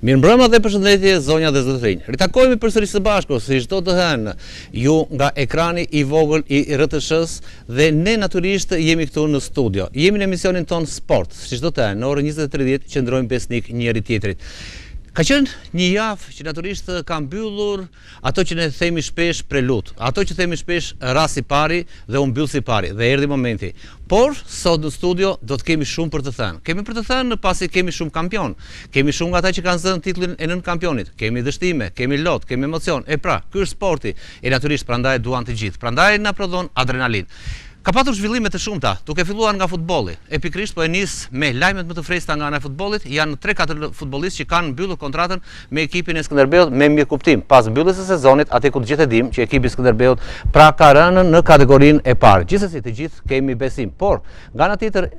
Mirëmbrëma dhe përshëndetje zonja dhe zotërinj. Ritakojmë përsëri së bashku, si çdo të hënë, ju nga ekrani i vogël i RTS-s dhe ne natyrisht jemi këtu në studio. Jemi në emisionin ton Sport, si çdo të hënë, në orën 20:30 qëndrojmë besnik njëri tjetrit. Ka qenë një javë që natyrisht ka mbyllur ato që ne themi shpesh prelut, ato që themi shpesh rasti pari dhe u mbyll si pari dhe erdhi momenti. Por sot në studio do të kemi shumë për të thënë. Kemi për të thënë pasi kemi shumë kampion. Kemi shumë nga ata që kanë zënë titullin e nën kampionit. Kemi dështime, kemi lot, kemi emocion. E pra, ky është sporti. E natyrisht prandaj duan të gjithë. Prandaj na prodhon adrenalin. Ka patur zhvillime të shumta, duke filluar nga futbolli. E pikërisht po e nis me lajmet më të freskëta nga ana e futbollit, janë 3-4 futbollistë që kanë mbyllur kontratën me ekipin e Skënderbeut me mirëkuptim. Pas mbylljes së sezonit, atë ku të gjithë e dimë që ekipi i Skënderbeut pra ka rënë në kategorinë e parë. Gjithsesi të gjithë kemi besim, por nga ana tjetër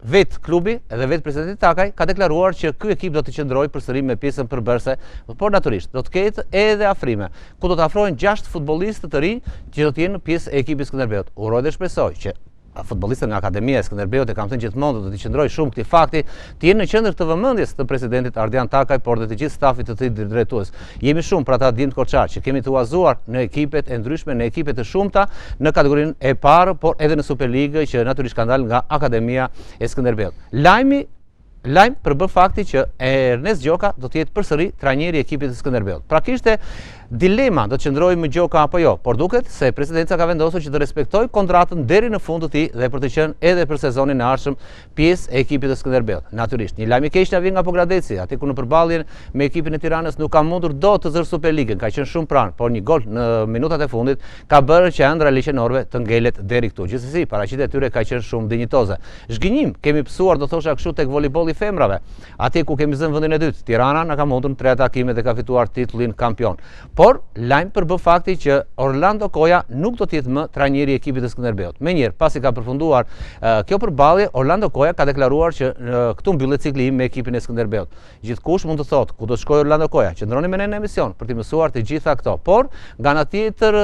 vetë klubi edhe vetë presidenti Takaj ka deklaruar që ky ekip do të qëndrojë përsëri me pjesën përbërëse, por natyrisht do të ketë edhe afrime, ku do të afrohen 6 futbollistë të rinj që do të jenë pjesë e ekipit Skënderbeut. Uroj dhe shpresoj që futbollistët nga Akademia e Skënderbeut e kam thënë gjithmonë do të qëndrojë shumë këtij fakti, të jenë në qendër të vëmendjes të presidentit Ardian Takaj, por dhe të gjithë stafit të tij drejtues. Jemi shumë për ata Dim Koçar që kemi të huazuar në ekipet e ndryshme, në ekipet të shumta në kategorinë e parë, por edhe në Superligë që natyrisht ka dalë nga Akademia e Skënderbeut. Lajm për bë fakti që Ernest Gjoka do të jetë përsëri trajneri i ekipit të Skënderbeut. Pra kishte dilema do të qëndrojë me Gjoka apo jo, por duket se presidenca ka vendosur që të respektojë kontratën deri në fund të tij dhe për të qenë edhe për sezonin e ardhshëm pjesë e ekipit të Skënderbeut. Natyrisht, një lajm i keq na vjen nga Pogradeci, aty ku në përballjen me ekipin e Tiranës nuk ka mundur dot të zërë Superligën, ka qenë shumë pranë, por një gol në minutat e fundit ka bërë që ëndra liçenorëve të ngelet deri këtu. Gjithsesi, paraqitja e tyre ka qenë shumë dinjitoze. Zhgënjim kemi psuar, do thosha kështu, tek voleybolli femrave, aty ku kemi zënë vendin e dytë. Tirana na ka mundur në 3 takime dhe ka fituar titullin kampion. Por lajm për bë fakti që Orlando Koja nuk do të jetë më trajneri i ekipit të Skënderbeut. Megjithatë, pasi ka përfunduar kjo përballje, Orlando Koja ka deklaruar që këtu mbyllet cikli im me ekipin e Skënderbeut. Gjithkush mund të thotë ku do të shkojë Orlando Koja, qëndroni me ne në emision për të mësuar të gjitha këto. Por nga ana tjetër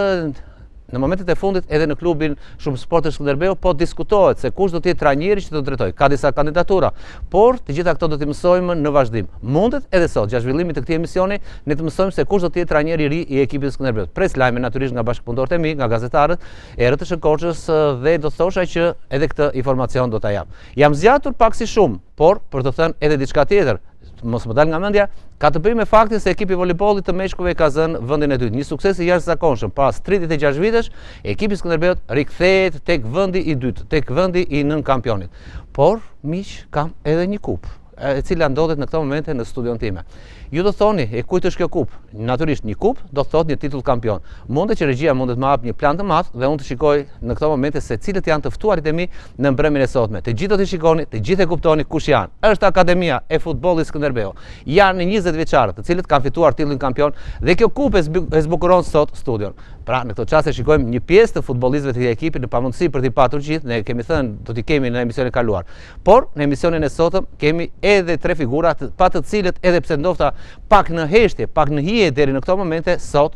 në momentet e fundit edhe në klubin Shumë Sport të Skënderbeut po diskutohet se kush do të jetë trajneri që do drejtojë. Ka disa kandidatura, por të gjitha këto do t'i mësojmë në vazhdim. Mundet edhe sot, gjatë zhvillimit të këtij emisioni, ne të mësojmë se kush do të jetë trajneri i ri i ekipit të Skënderbeut. Pres lajme natyrisht nga bashkëpunëtorët e mi, nga gazetarët e RTS Koçës dhe do thosha që edhe këtë informacion do ta jap. Jam zgjatur pak si shumë, por për të thënë edhe diçka tjetër, mos më dal nga mendja, ka të bëjë me faktin se ekipi i voleybollit të Meshkujve ka zënë vendin e dytë. Një sukses i jashtëzakonshëm. Pas 36 vitesh, ekipi i Skënderbeut rikthehet tek vendi i dytë, tek vendi i nën kampionit. Por miq, kam edhe një kupë, e cila ndodhet në këto momente në studion time. Ju do thoni, e kujt është kjo kupë? Natyrisht një kupë do thotë një titull kampion. Mundet që regjia mundet të më hap një plan të madh dhe unë të shikoj në këto momente se cilët janë të ftuarit e mi në mbrëmjen e sotme. Të gjithë do të shikoni, të gjithë e kuptoni kush janë. Është Akademia e Futbollit Skënderbeut. Janë 20 vjeçarë, të cilët kanë fituar titullin kampion dhe kjo kupë e zbukuron sot studion. Pra në këtë çast e shikojmë një pjesë të futbollistëve të ekipit në pamundësi për t'i patur gjithë, ne kemi thënë do t'i kemi në emisionin e kaluar. Por në emisionin e sotëm kemi edhe 3 figura pa të cilët edhe pse ndofta pak në heshtje, pak në hije deri në këto momente, sot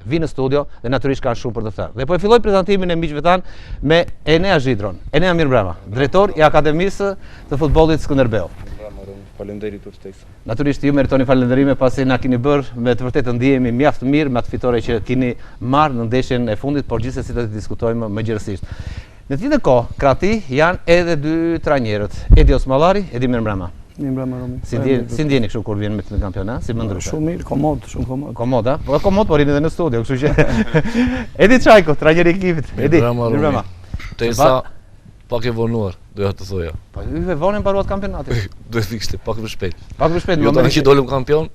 vinë në studio dhe natyrisht kanë shumë për të thënë. Dhe po e filloj prezantimin e miqve tanë me Enea Zhidron. Enea, mirëmbrëma, drejtor i Akademisë të Futbollit Skënderbeut. Faleminderit urtësisht. Natyrisht ju meritoni falënderime pasi na keni bërë me të vërtetë ndihemi mjaft mirë me atë fitore që keni marrë në ndeshjen e fundit, por gjithsesi do të diskutojmë më gjerësisht. Në të njëjtën kohë, krati janë edhe 2 trajnerët, Edi Osmallari, Edi mirëmbrëma. Mirëmbrëma Romi. Si ndjeni kështu kur vjen me në kampionat? Si më ndryshe? Shumë mirë, komod, shumë komod. Komod, a? Po komod por jeni edhe në studio, kështu që. Edi Çajko, trajneri i ekipit. Edi, mirëmbrëma. Tesa pak e vonuar, doja të thoja. Po ju vonin mbaruat kampionatin. Do të fikste pak më shpejt. Pak më shpejt. Jo tani që dolëm kampion.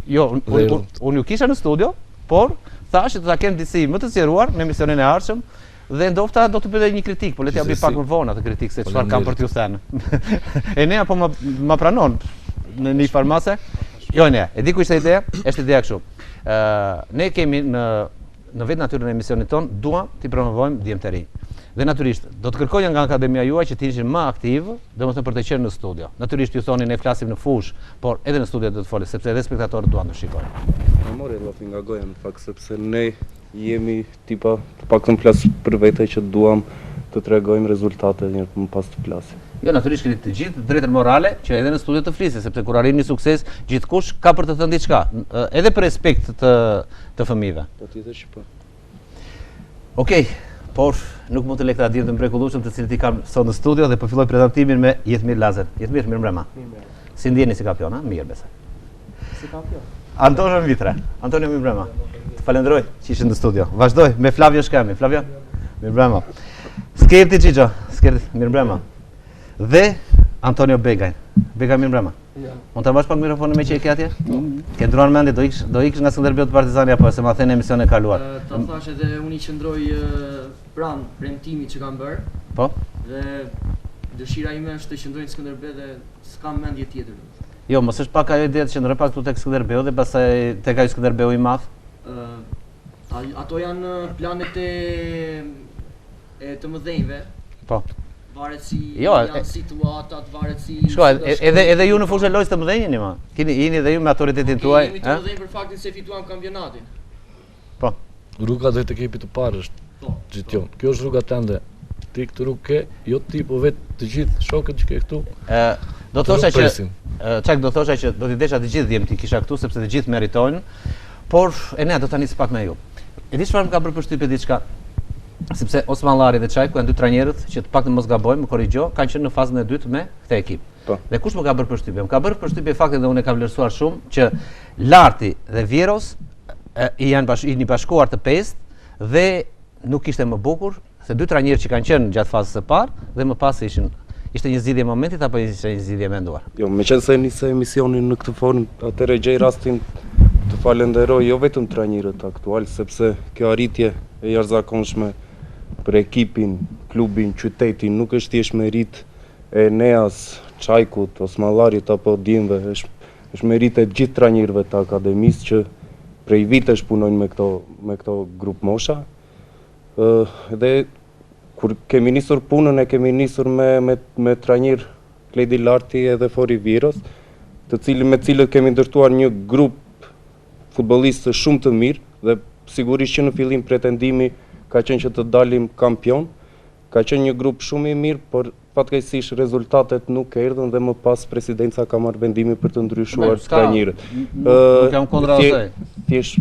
Jo, unë ju kisha në studio, por thashë të ta kem disi më të sqaruar në emisionin e ardhshëm dhe ndofta do të bëj një kritik, po le t'ja bëj pak më vonë atë kritik se çfarë kam për t'ju thënë. Enea po ma pranon në një farmase. Jo Enea, e di ku ishte ideja? Është ideja kështu. Ne kemi në vetë natyrën e emisionit ton duam t'i promovojmë djemtë të rinj. Dhe natyrisht do të kërkoja nga Akademia juaj që të ishin më aktiv, domethënë për të qenë në studio. Natyrisht ju thoni ne flasim në fush, por edhe në studio do të folë sepse edhe spektatorët duan të shikojnë. Ne mori llafi nga goja në fakt sepse ne jemi tipa të paktën flas për vete që duam të tregojmë rezultate një më pas të flasim. Jo, natyrisht keni të gjithë drejtën morale që edhe në studio të flisë, sepse kur arrini sukses, gjithkush ka për të thënë diçka, edhe për respekt të fëmijëve. Patjetër që po. Okej, por nuk mund të lek të adhirë të mrekullueshëm të cilët i kam sot në studio dhe po filloj prezantimin me Jetmir Lazar. Jetmir, mirëmbrëma. Si ndjeni si kampion, ha? Mirë besoj. Si kampion. Antonio Mitra. Antonio, mirëmbrëma. Të falenderoj që ishe në studio. Vazhdoj me Flavio Shkemi. Flavio, mirëmbrëma. Skerti Xhixho, Skerti, mirëmbrëma. Dhe Antonio Begaj. Begaj, mirëmbrëma. Mund të mbash pak mikrofonin me që e ke atje? Ke ndruar mendje, do iksh nga Skënderbeu te Partizani apo se ma thënë emision e kaluar? Ta thash edhe unë i qëndroj pranë premtimit që kam bërë. Po? Dhe dëshira ime është të qëndroj në Skënderbeu dhe s'kam mendje tjetër. Jo, mos është pak ajo ide të qëndroj pak këtu tek Skënderbeu dhe pastaj tek ai Skënderbeu i madh? Ato janë planet e të mëdhenjve. Po. Varet si Jo, janë situatat, varet si... Shko, edhe ju në fushë lojës të mëdhenjeni, ma? Jeni dhe ju me autoritetin tuaj? Jemi të mëdhenj për faktin se fituam kampionatin. Po. Rruga drejt ekipit të parë është gjithjon. Kjo është rruga tënde. Ti këtë rrugë ke, jo ti, po vetë të gjithë shokët që ke këtu. Do thosha që çak do thosha që do t'i desha të gjithë djem ti kisha këtu sepse të gjithë meritojnë, por e ne do ta nis pak me ju. E di çfarë më ka bërë përshtypje diçka? Sepse Osman Llari dhe Çajku janë dy trajnerët që të paktën mos gabojmë, më korrigjo, kanë qenë në fazën e dytë me këtë ekip. Po. Dhe kush më ka bërë përshtypje? Më ka bërë përshtypje fakti dhe unë e kam vlerësuar shumë që Larti dhe Vjeros janë bashkuar të pestë dhe nuk ishte më bukur se dy trajnerë që kanë qenë gjatë fazës së parë dhe më pas ishte një zgjidhje momentit apo ishte një zgjidhje menduar? Jo, meqense nisë emisionin në këtë formë, atëherë gjej rastin të falenderoj jo vetëm trajnerët aktual, sepse kjo arritje e jashtëzakonshme për ekipin, klubin, qytetin, nuk është thjesht merit e Neas, Çajkut, Osman Llarit apo Dimve, është merit e gjithë trajnerëve të akademisë që prej vitesh punojnë me këto grup mosha. Dhe kur kemi nisur punën e kemi nisur me trajner Kledi Larti edhe Fori Vjeros, me cilët kemi ndërtuar një grup futbollistë shumë të mirë dhe sigurisht që në fillim pretendimi ka qenë që të dalim kampion, ka qenë një grup shumë i mirë, por fatkeqësisht rezultatet nuk erdhën dhe më pas presidenca ka marrë vendimin për të ndryshuar trajnerët. Nuk jam kundra asaj. Thjesht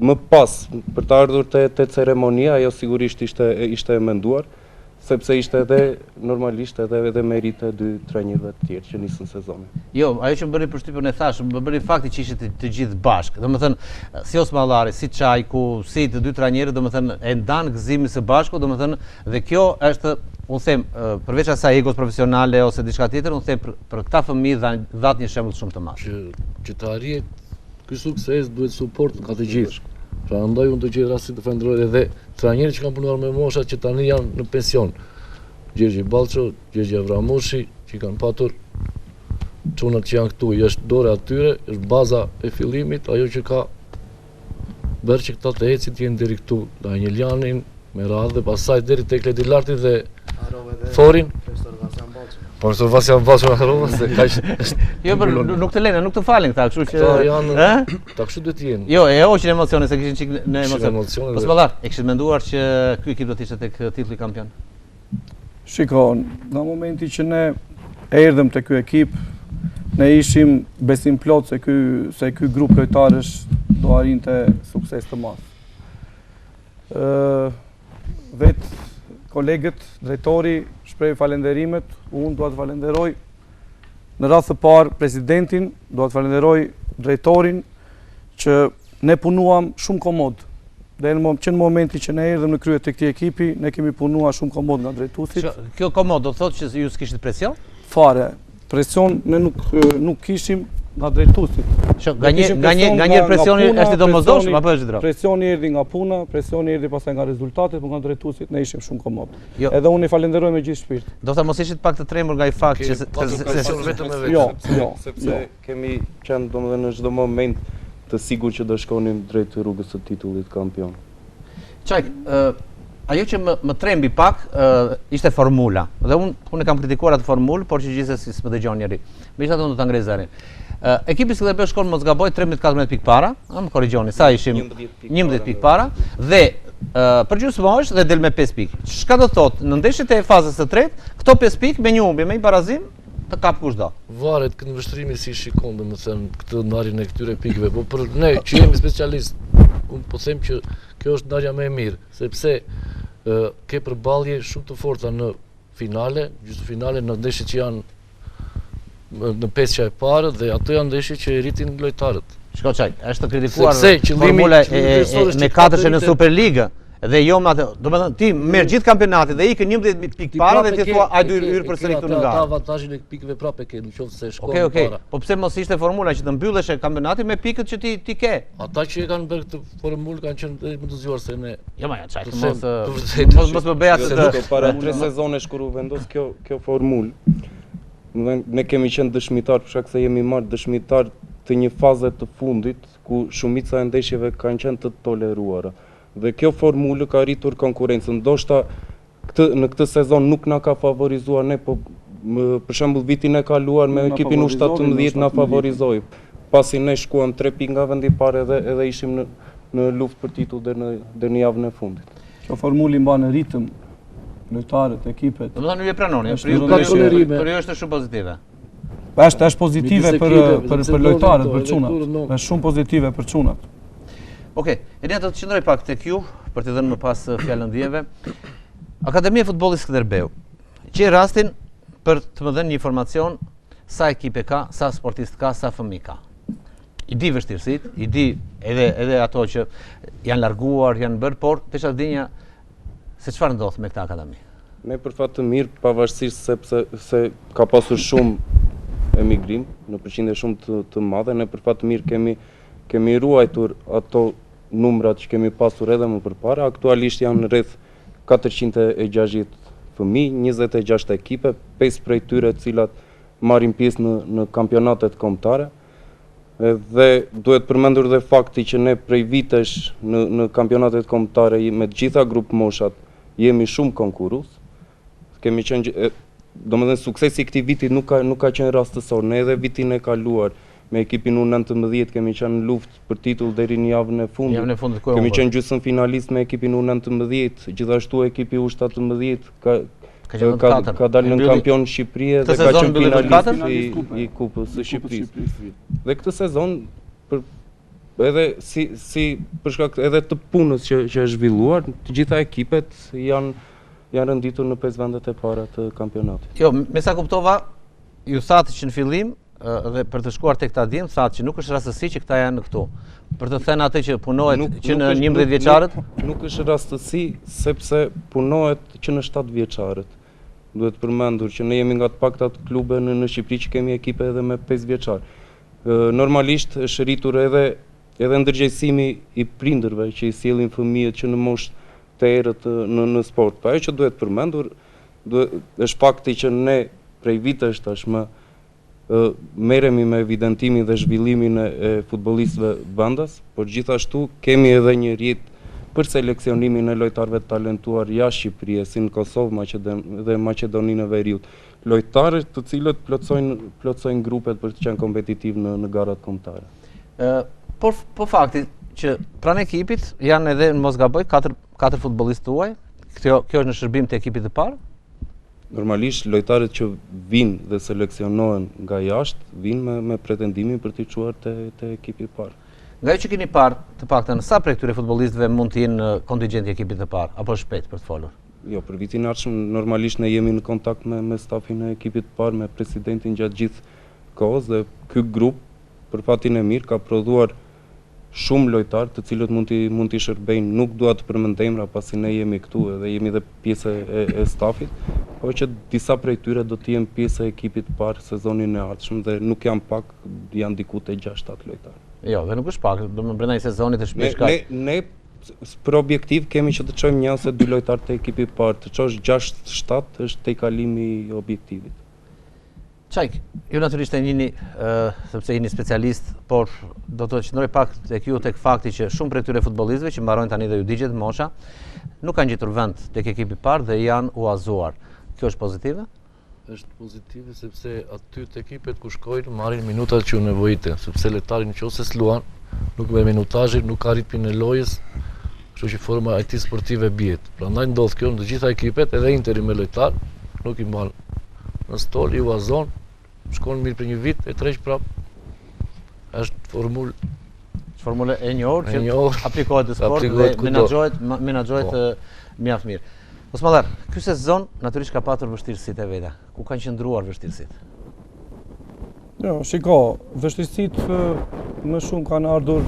më pas për të ardhur te ceremonia, ajo sigurisht ishte e menduar, sepse ishte edhe normalisht edhe merite dy trajnerëve të tjerë që nisën sezonin. Jo, ajo që më bëri përshtypjen e thash, më bëri fakti që ishte të gjithë bashkë. Domethënë, si Osman Llari, si Çajku, si të dy trajnerët, domethënë e ndan gëzimin së bashku, domethënë dhe kjo është, unë them, përveç asaj egos profesionale ose diçka tjetër, unë them për këta fëmijë dhat një shembull shumë të madh. Që të arrihet ky sukses duhet suport nga të gjithë. Pra ndaj unë të gjithë rastit të falenderoj edhe trajnerët që kanë punuar me moshat që tani janë në pension. Gjergji Ballço, Gjergji Avramushi, që kanë patur çunat që janë këtu, është dora atyre, është baza e fillimit, ajo që ka bërë që këta të ecin të jenë deri këtu, Danielianin, me radhë, pastaj deri tek Kledi Larti dhe Forin. Profesor Vasian Ballço harrova se kaq. Jo, por nuk të lënë, nuk të falen këta, kështu që ta kështu duhet të jenë. Jo, e hoqin emocione se kishin çik në emocione. Po s'vallar, e kishit menduar që ky ekip do të ishte tek titulli kampion? Shiko, nga momenti që ne erdhëm te ky ekip, ne ishim besim plot se ky grup lojtarësh do arrinte sukses të madh. Vetë kolegët, drejtori, shpreh falenderimet, unë dua të falenderoj në radhë të parë presidentin, dua të falenderoj drejtorin që ne punuam shumë komod. Dhe në momenti që ne erdhëm në krye të këtij ekipi, ne kemi punuar shumë komod nga drejtuesit. Kjo komod do thotë që ju s'kishit presion? Fare. Presion ne nuk kishim nga drejtuesit. Nga presioni është i domosdoshëm apo është drejt? Presioni erdhi nga puna, presioni erdhi pastaj nga rezultatet, por nga drejtuesit ne ishim shumë komod. Jo. Edhe unë i falenderoj me gjithë shpirt. Do ta mos ishit pak të tremur nga i fakti që vetëm me vetë. Jo, sepse kemi qenë domethënë në çdo moment të sigurt që do shkonim drejt rrugës së titullit kampion. Çajk, ajo që më trembi pak ishte formula. Dhe unë kam kritikuar atë formulë, por që gjithsesi s'më dëgjon njëri. Megjithatë unë do ta ngrej zërin. Ekipi i Skënderbeu shkon mos gaboj 13-14 pikë para, më korrigjoni, sa ishim 11 pikë para dhe për gjysmësh dhe del me 5 pikë. Çka do thotë, në ndeshjet e fazës së tretë, këto 5 pikë me një humbje, me një barazim, të kap kushdo. Varet këtë vështrimi si shikon, domethënë këtë ndarjen e këtyre pikëve, po për ne që jemi specialist, unë po them që kjo është ndarja më e mirë, sepse ke përballje shumë të forta në finale, gjysmëfinale, në ndeshjet që janë në pesja e parë dhe ato janë ndeshje që rritin lojtarët. Shko qaj, është të kritikuar Sepse formula qëllimi me 4 në Superligë dhe jo me atë, do të thënë ti merr gjithë kampionatin dhe ikën 11 pikë para dhe ti thua ai do hyrë përsëri këtu në Ata gara. avantazhin e pikëve prapë ke, nëse shkon Okej, para. po pse mos ishte formula që të mbyllesh kampionatin me pikët që ti ke? Ata që e kanë bërë këtë formulë kanë qenë më të zgjuar se ne. Jo ma, çaj, Për mos më bëj atë. Se para 3 sezonesh kur u vendos kjo formulë, ne kemi qenë dëshmitar për shkak se jemi marrë dëshmitar të një faze të fundit ku shumica e ndeshjeve kanë qenë të toleruara. Dhe kjo formulë ka rritur konkurrencën. Ndoshta në këtë sezon nuk na ka favorizuar ne, po për shembull vitin e kaluar me ekipin U17 na favorizoi. Pasi ne shkuam 3 pikë nga vendi i parë edhe ishim në luftë për titull deri në javën e fundit. Kjo formulë mban ritëm lojtarët, ekipet. Domethënë ju e pranoni, për ju është shumë pozitive. Është pozitive për lojtarët, për çunat. Është shumë pozitive për çunat. Okej, Elia do të qëndroj pak tek ju për të dhënë më pas fjalën ndjeve. Akademia e Futbollit Skënderbeu. Gjej rastin për të më dhënë një informacion sa ekipe ka, sa sportist ka, sa fëmijë ka. I di vështirësitë, i di edhe ato që janë larguar, janë bërë, por desha të dinja se çfarë ndodh me këtë akademi. Ne për fat të mirë, pavarësisht se ka pasur shumë emigrim në përqindje shumë të madhe, ne për fat të mirë kemi ruajtur ato numrat që kemi pasur edhe më përpara. Aktualisht janë rreth 460 fëmijë, 26 ekipe, 5 prej tyre të cilat marrin pjesë në kampionatet kombëtare. Dhe duhet përmendur dhe fakti që ne prej vitesh në kampionatet kombëtare me të gjitha grup moshat jemi shumë konkurrues. Kemi qenë, domethënë suksesi i këtij viti nuk ka qenë rastësor. Ne edhe vitin e kaluar me ekipin U19 kemi qenë në luftë për titull deri në javën e fundit. Kemi qenë gjysmëfinalist me ekipin U19, gjithashtu ekipi U17 ka dalë në kampion Shqipëri dhe ka qenë finalist i Kupës së Shqipërisë. Dhe këtë sezon edhe si për shkak edhe të punës që është zhvilluar, të gjitha ekipet janë renditur në 5 vendet e para të kampionatit. Jo, me sa kuptova, ju thatë që në fillim dhe për të shkuar tek ta dim, thatë që nuk është rastësi që këta janë këtu. Për të thënë atë që punohet që në 11 vjeçarët? Nuk është rastësi sepse punohet që në 7 vjeçarët. Duhet përmendur që ne jemi nga të paktat klube në Shqipëri që kemi ekipe edhe me 5 vjeçar. Normalisht është rritur edhe ndërgjegjësimi i prindërve që i sjellin fëmijët që në moshë të erët në sport. Po ajo që duhet përmendur është fakti që ne prej vitesh tashmë merremi me evidentimin dhe zhvillimin e futbollistëve vendas, por gjithashtu kemi edhe një rjetë për seleksionimin e lojtarëve të talentuar jashtë Shqipërisë, si në Kosovë dhe Maqedoninë e Veriut. Lojtarë të cilët plotësojnë grupet për të qenë kompetitiv në garat kombëtare. Po fakti që pranë ekipit janë edhe në mos gaboj 4 futbollistë tuaj. Kjo është në shërbim të ekipit të parë? Normalisht lojtarët që vinë dhe seleksionohen nga jashtë vinë me pretendimin për t'i çuar te ekipi i parë. Nga që keni parë të paktën sa prej këtyre futbollistëve mund të jenë kontingjenti i ekipit të parë apo shpejt për të folur? Jo, për vitin e ardhshëm normalisht ne jemi në kontakt me stafin e ekipit të parë, me presidentin gjatë gjithë kohës dhe ky grup për fatin e mirë ka prodhuar shumë lojtarë të cilët mund t'i shërbejnë, nuk dua të përmend emra pasi ne jemi këtu edhe jemi dhe pjesë e stafit, por që disa prej tyre do të jenë pjesë e ekipit të parë sezonin e ardhshëm dhe nuk janë pak, janë diku te 6-7 lojtarë. Jo, dhe nuk është pak, do më brenda një sezonit të shpesh ka. Ne për objektiv kemi që të çojmë 1 ose 2 lojtarë te ekipi i parë, të çosh 6-7 është tejkalimi i objektivit. Çajk, ju natyrisht e njihni sepse jeni specialist, por do të qëndroj pak tek ju tek fakti që shumë prej këtyre futbollistëve që mbarojnë tani dhe ju digjet mosha, nuk kanë gjetur vend tek ekipi i parë dhe janë uazuar. Kjo është pozitive? Është pozitive sepse aty të ekipet ku shkojnë marrin minutat që u nevojite, sepse lojtari nëse s'luan, nuk merr minutazhin, nuk ka ritmin e lojës, Kështu që forma e tij sportive bie. Prandaj ndodh kjo në të gjitha ekipet, edhe Interi me lojtar, nuk i mban në stol, i vazon, shkon mirë për një vit, e treq prap. Është Formule e njohur që njohur, aplikohet në sport dhe menaxhohet mjaft mirë. Osmandar, ky sezon natyrisht ka patur vështirësitë e veta. Ku kanë qëndruar vështirësitë? Jo, shiko, vështirësitë më shumë kanë ardhur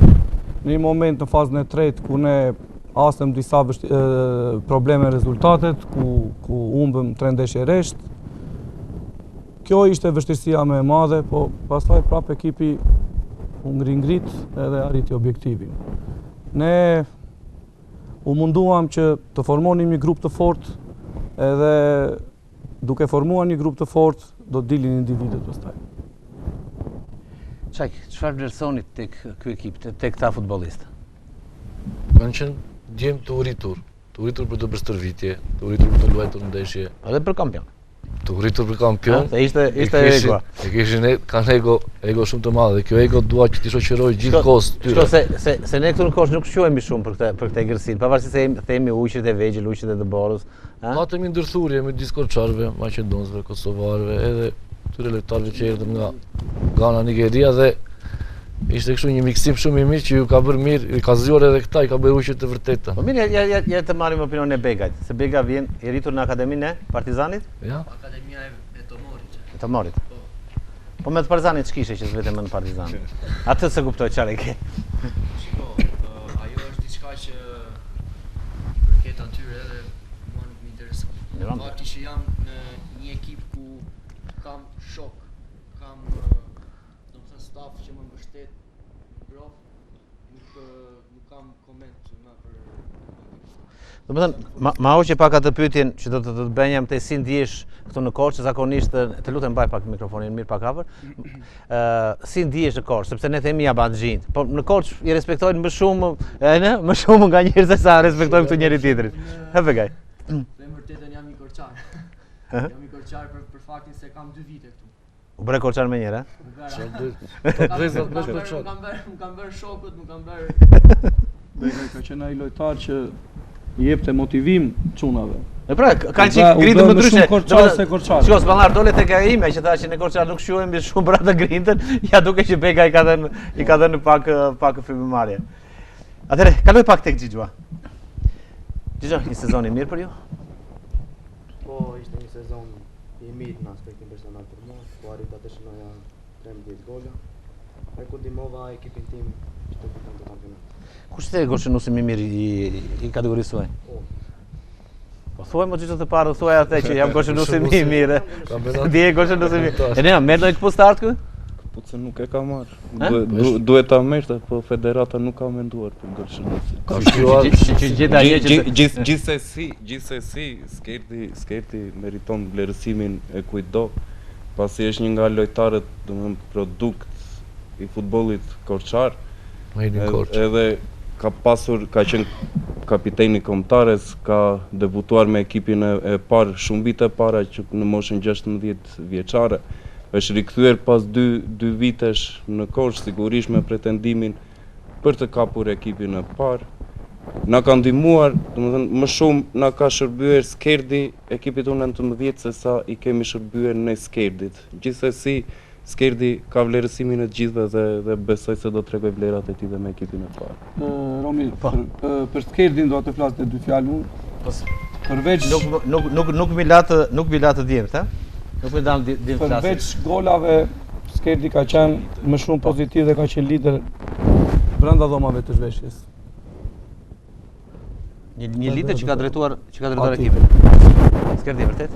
në një moment në fazën e tretë ku ne hasëm disa probleme rezultatet, ku humbëm 3 ndeshje rresht. Kjo ishte vështirësia më e madhe, po pastaj prap ekipi u ngrit edhe arriti objektivin. Ne u munduam që të formonim një grup të fortë, edhe duke formuar një grup të fortë, do të dilin individët pastaj. Çaj, çfarë vlerësoni tek ky ekip, tek këta futbollistë? Kanë qenë djem të uritur për të bërë stërvitje, të uritur për të luajtur ndeshje, Edhe për kampion. të uritur për kampion. Se ishte ego. Kanë ego shumë të madhe. Kjo ego dua që t'i shoqëroj gjithkohës tyre. Se ne këtu në Korçë nuk shquhemi shumë për këtë egërsinë, pavarësisht se themi ujqit e vegjël, ujqit e dëborës. Patëm ndërthurje me diskorçarëve, maqedonësve, kosovarëve, edhe këtyre lojtarëve që erdhën nga Ghana, Nigeria dhe ishte kështu një miksim shumë i mirë që ju ka bërë mirë, i ka zgjuar edhe këta, i ka bërë ujqit të vërteta. Po mirë, ja të marrim opinionin e Begajt, se Bega vjen i rritur në Akademinë e Partizanit, Ja? Akademia e Tomorit. të Morit. Po me të Partizanit ç'kishe që s'vetëm në Partizan. Atë se kuptoj çfarë ke. Shiko, ajo është diçka që i përket atyre edhe mua nuk më intereson. Fakti që jam në një ekip ku kam shok, kam domethënë staf që më mbështet, bro, nuk kam koment më për. Domethënë, ma hoqe pak atë pyetjen që do të bëjmë te si ndihesh këtu në Korçë, zakonisht të lutem mbaj pak mikrofonin mirë pak afër. Si ndihesh në Korçë, sepse ne themi jabanxhin, po në Korçë i respektojnë më shumë, më shumë nga njerëz se sa respektojmë këtu njëri tjetrin. Ha Begaj. Them vërtetën jam i korçar. Jam i korçar për faktin se kam 2 vite këtu. U bëre korçar me njëra? Më kam bërë shokët, më kam bërë. Begaj ka qenë ai lojtar që i jepte motivim çunave. E pra, kanë qenë ngritur më ndryshe. Korçar se korçar. Shiko, Spannar dole tek ai ime që tha që në Korçar nuk shquhemi shumë për atë grintën, ja duke që Bega i ka dhënë pak frymëmarrje. Atëre, kaloj pak tek Xhixha. Xhixha, një sezon i mirë për ju? Po, ishte një sezon i mirë në aspektin personal për mua, po arrita të shënoja 13 gola. E ku ndihmova ekipin tim që të fitonte kampionat. Kush është golshënuesi më mirë i kategorisë suaj? Po thuaj më Xhixha të parë, thuaj atë që jam golshënuesi më i mirë. Di e golshënuesi më mirë. E ne merr ndonjë këpull start këtu? Po se nuk e ka marrë. Duhet ta merrte, po federata nuk ka menduar për golshënuesin. Që gjeta që Gjithsesi, Skerti meriton vlerësimin e kujtdo, pasi është një nga lojtarët, domethënë produkt i futbollit korçar. Edhe ka qenë kapiteni kombëtares, ka debutuar me ekipin e parë shumë vite para që në moshën 16 vjeçare. Është rikthyer pas 2 vitesh në Korçë, sigurisht me pretendimin për të kapur ekipin e parë. Na ka ndihmuar, domethënë më shumë na ka shërbyer Skerdi ekipit tonë 19 se sa i kemi shërbyer ne Skerdit. Gjithsesi Skerdi ka vlerësimin e gjithëve dhe besoj se do t'tregoj vlerat e tij dhe me ekipin e parë. Romi, për Skerdin do të flas në 2 fjalë unë. Përveç nuk mi latë djemt, ha? Nuk mi dam djemt klasë. Përveç golave, Skerdi ka qenë më shumë pozitiv dhe ka qenë lider brenda dhomave të zhveshjes. Një lider që ka drejtuar ekipin. Skerdi vërtet?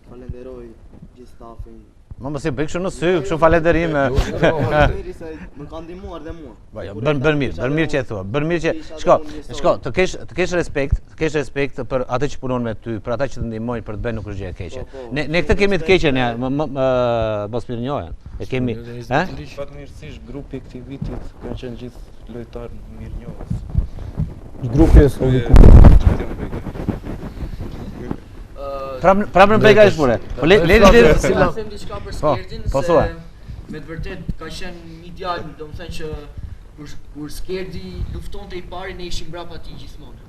Falenderoj gjithë stafin. Mos e bëj kështu në sy, kështu falënderim. Më kanë ndihmuar dhe mua. Bën mirë që e thua. Bën mirë që shko, të kesh respekt për atë që punon me ty, për ata që të ndihmojnë për të bërë nuk është gjë e keqe. Ne këtë kemi të keqen ja, mos mirënjohen. E kemi, ha? Fatmirësisht grupi i këtij vitit kanë qenë gjithë lojtarë mirënjohës. Grupi e solidit. Prapë në Bega është pure. Po le Si them diçka për Skerdin, po se thuaj. me të vërtet ka qenë një djalë, domethënë që kur Skerdi luftonte I pari, ne ishim brapa tij gjithmonë.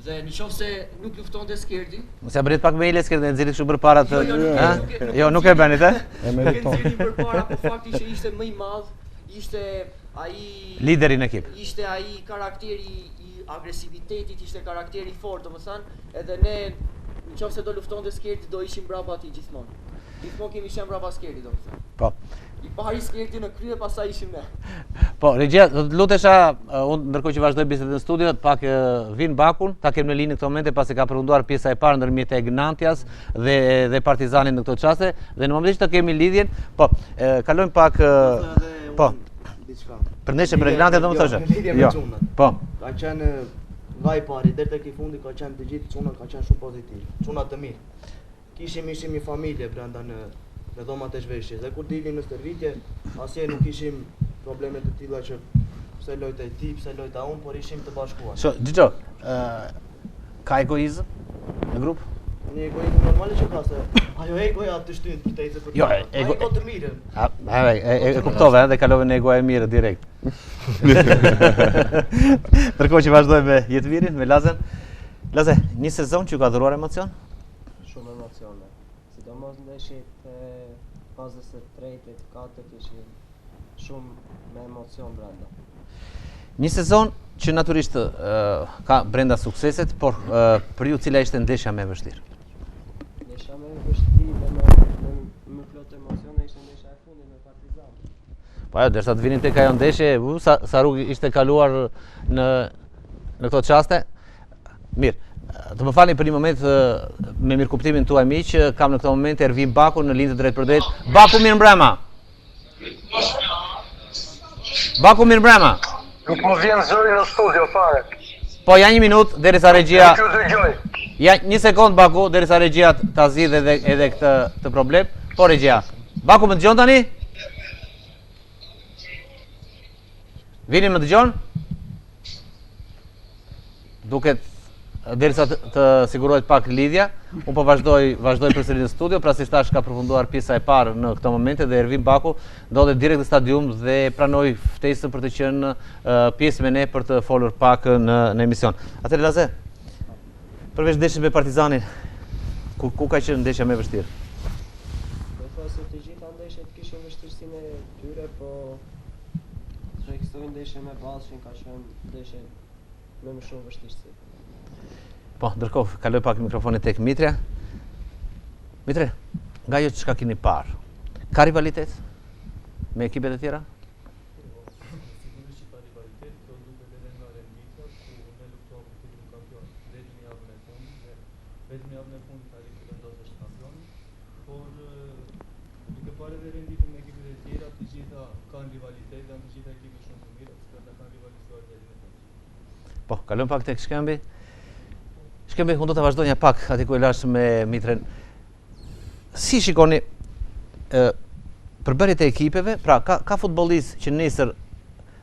Dhe në qoftë se nuk luftonte Skerdi, Mos ja bërit pak me Ile Skerdi, nxjerrit kështu përpara të. Jo, nuk e bëni të. E meriton. Skerdi përpara, po fakti që ishte më I madh, ishte ai Lideri në ekip. ishte ai karakteri I agresivitetit, ishte karakteri I fortë, domethënë, edhe ne në qoftë se do luftonte Skerdi do ishim brapa atij gjithmonë. Gjithmonë kemi qenë brapa Skerdi, domethënë. Po. I pari Skerdi në krye, pastaj ishim ne. Po, regjia, do të lutesha, unë ndërkohë që vazhdoj bisedën në studio, pak vin Bakun, ta kem në linjë në këtë momente pasi ka përfunduar pjesa e parë ndërmjet Egnantias dhe Partizanin në këtë çaste, dhe në momentin që të kemi lidhjen, po, kalojmë pak po. Përndeshje për Egnantias do më thoshe? Jo. Po. Ka qenë nga I pari deri tek I fundi ka qenë të gjithë çunat ka qenë shumë pozitiv. Çuna të mirë. Ishim një familje brenda në dhomat e zhveshjes. Dhe kur dilim në stërvitje, asnjë nuk ishim probleme të tilla që pse lojta I ti, pse lojta unë, por ishim të bashkuar. Gjigjo, ka egoizëm në grup? Një egoizëm normale që ka se ajo egoja të shtyn për të ecë për. Jo, ego të mirë. E kuptove, dhe kalove në egoja e mirë direkt. Ndërkohë që vazhdoj me Jetmirin, me Lazen. Laze, një sezon që ka dhuruar emocion? Shumë emocione. Sidomos ndeshjet e fazës së tretë, të katërt ishin shumë me emocion brenda. Një sezon që naturisht ka brenda sukseset, por për ju cila ishte ndeshja më e vështirë? Ndeshja më e vështirë dhe me plot emocione ishte ndeshja e fundit me Partizan. Po ajo, derisa të vinim tek ajo ndeshje, sa rrugë ishte kaluar në këto çaste. Mirë. Të më falni për një moment me mirëkuptimin tuaj miq, kam në këtë moment Ervin Baku në lindë drejt për drejt. Baku mirëmbrëma. Baku mirëmbrëma. Nuk më vjen zëri në studio fare. Po ja një minutë derisa regjia. Ju dëgjoj. Ja një sekond Baku derisa regjia ta zgjidhë edhe këtë problem. Po regjia. Baku më dëgjon tani? Vini më dëgjon? Duket derisa të sigurohet pak lidhja, unë po vazhdoj përsëri në studio, pra si thash ka përfunduar pjesa e parë në këto momente dhe Ervin Baku ndodhet direkt në stadium dhe pranoi ftesën për të qenë pjesë me ne për të folur pak në emision. Atëherë Laze, përveç ndeshjes me Partizanin, ku ka qenë ndeshja më e vështirë? Do thosë se të gjitha ndeshjet kishin vështirësinë e tyre, po registroj ndeshje me Ballshin ka qenë ndeshje me më shumë vështirësi. Po, ndërkohë, kaloj pak mikrofonit tek Mitre. Mitre, nga jo çka keni parë, ka rivalitet me ekipet e tjera? Sigurisht që ka rivalitet, kjo duket edhe nga renditja, ku ne luftojmë për titullin kampion deri në javën e fundit dhe vetëm në javën e fundit arrit të vendosesh kampioni, por duke parë edhe renditjen me ekipet e tjera, të gjitha kanë rivalitet, janë të gjitha ekipe shumë të mira, të cilat kanë rivalizuar deri në fund. Po, kalojmë pak tek Shkëmbi. Shkëmbi, unë do të vazhdoj një pak aty ku e lash me Mitren. Si shikoni përbërjet e ekipeve, pra ka futbollistë që nesër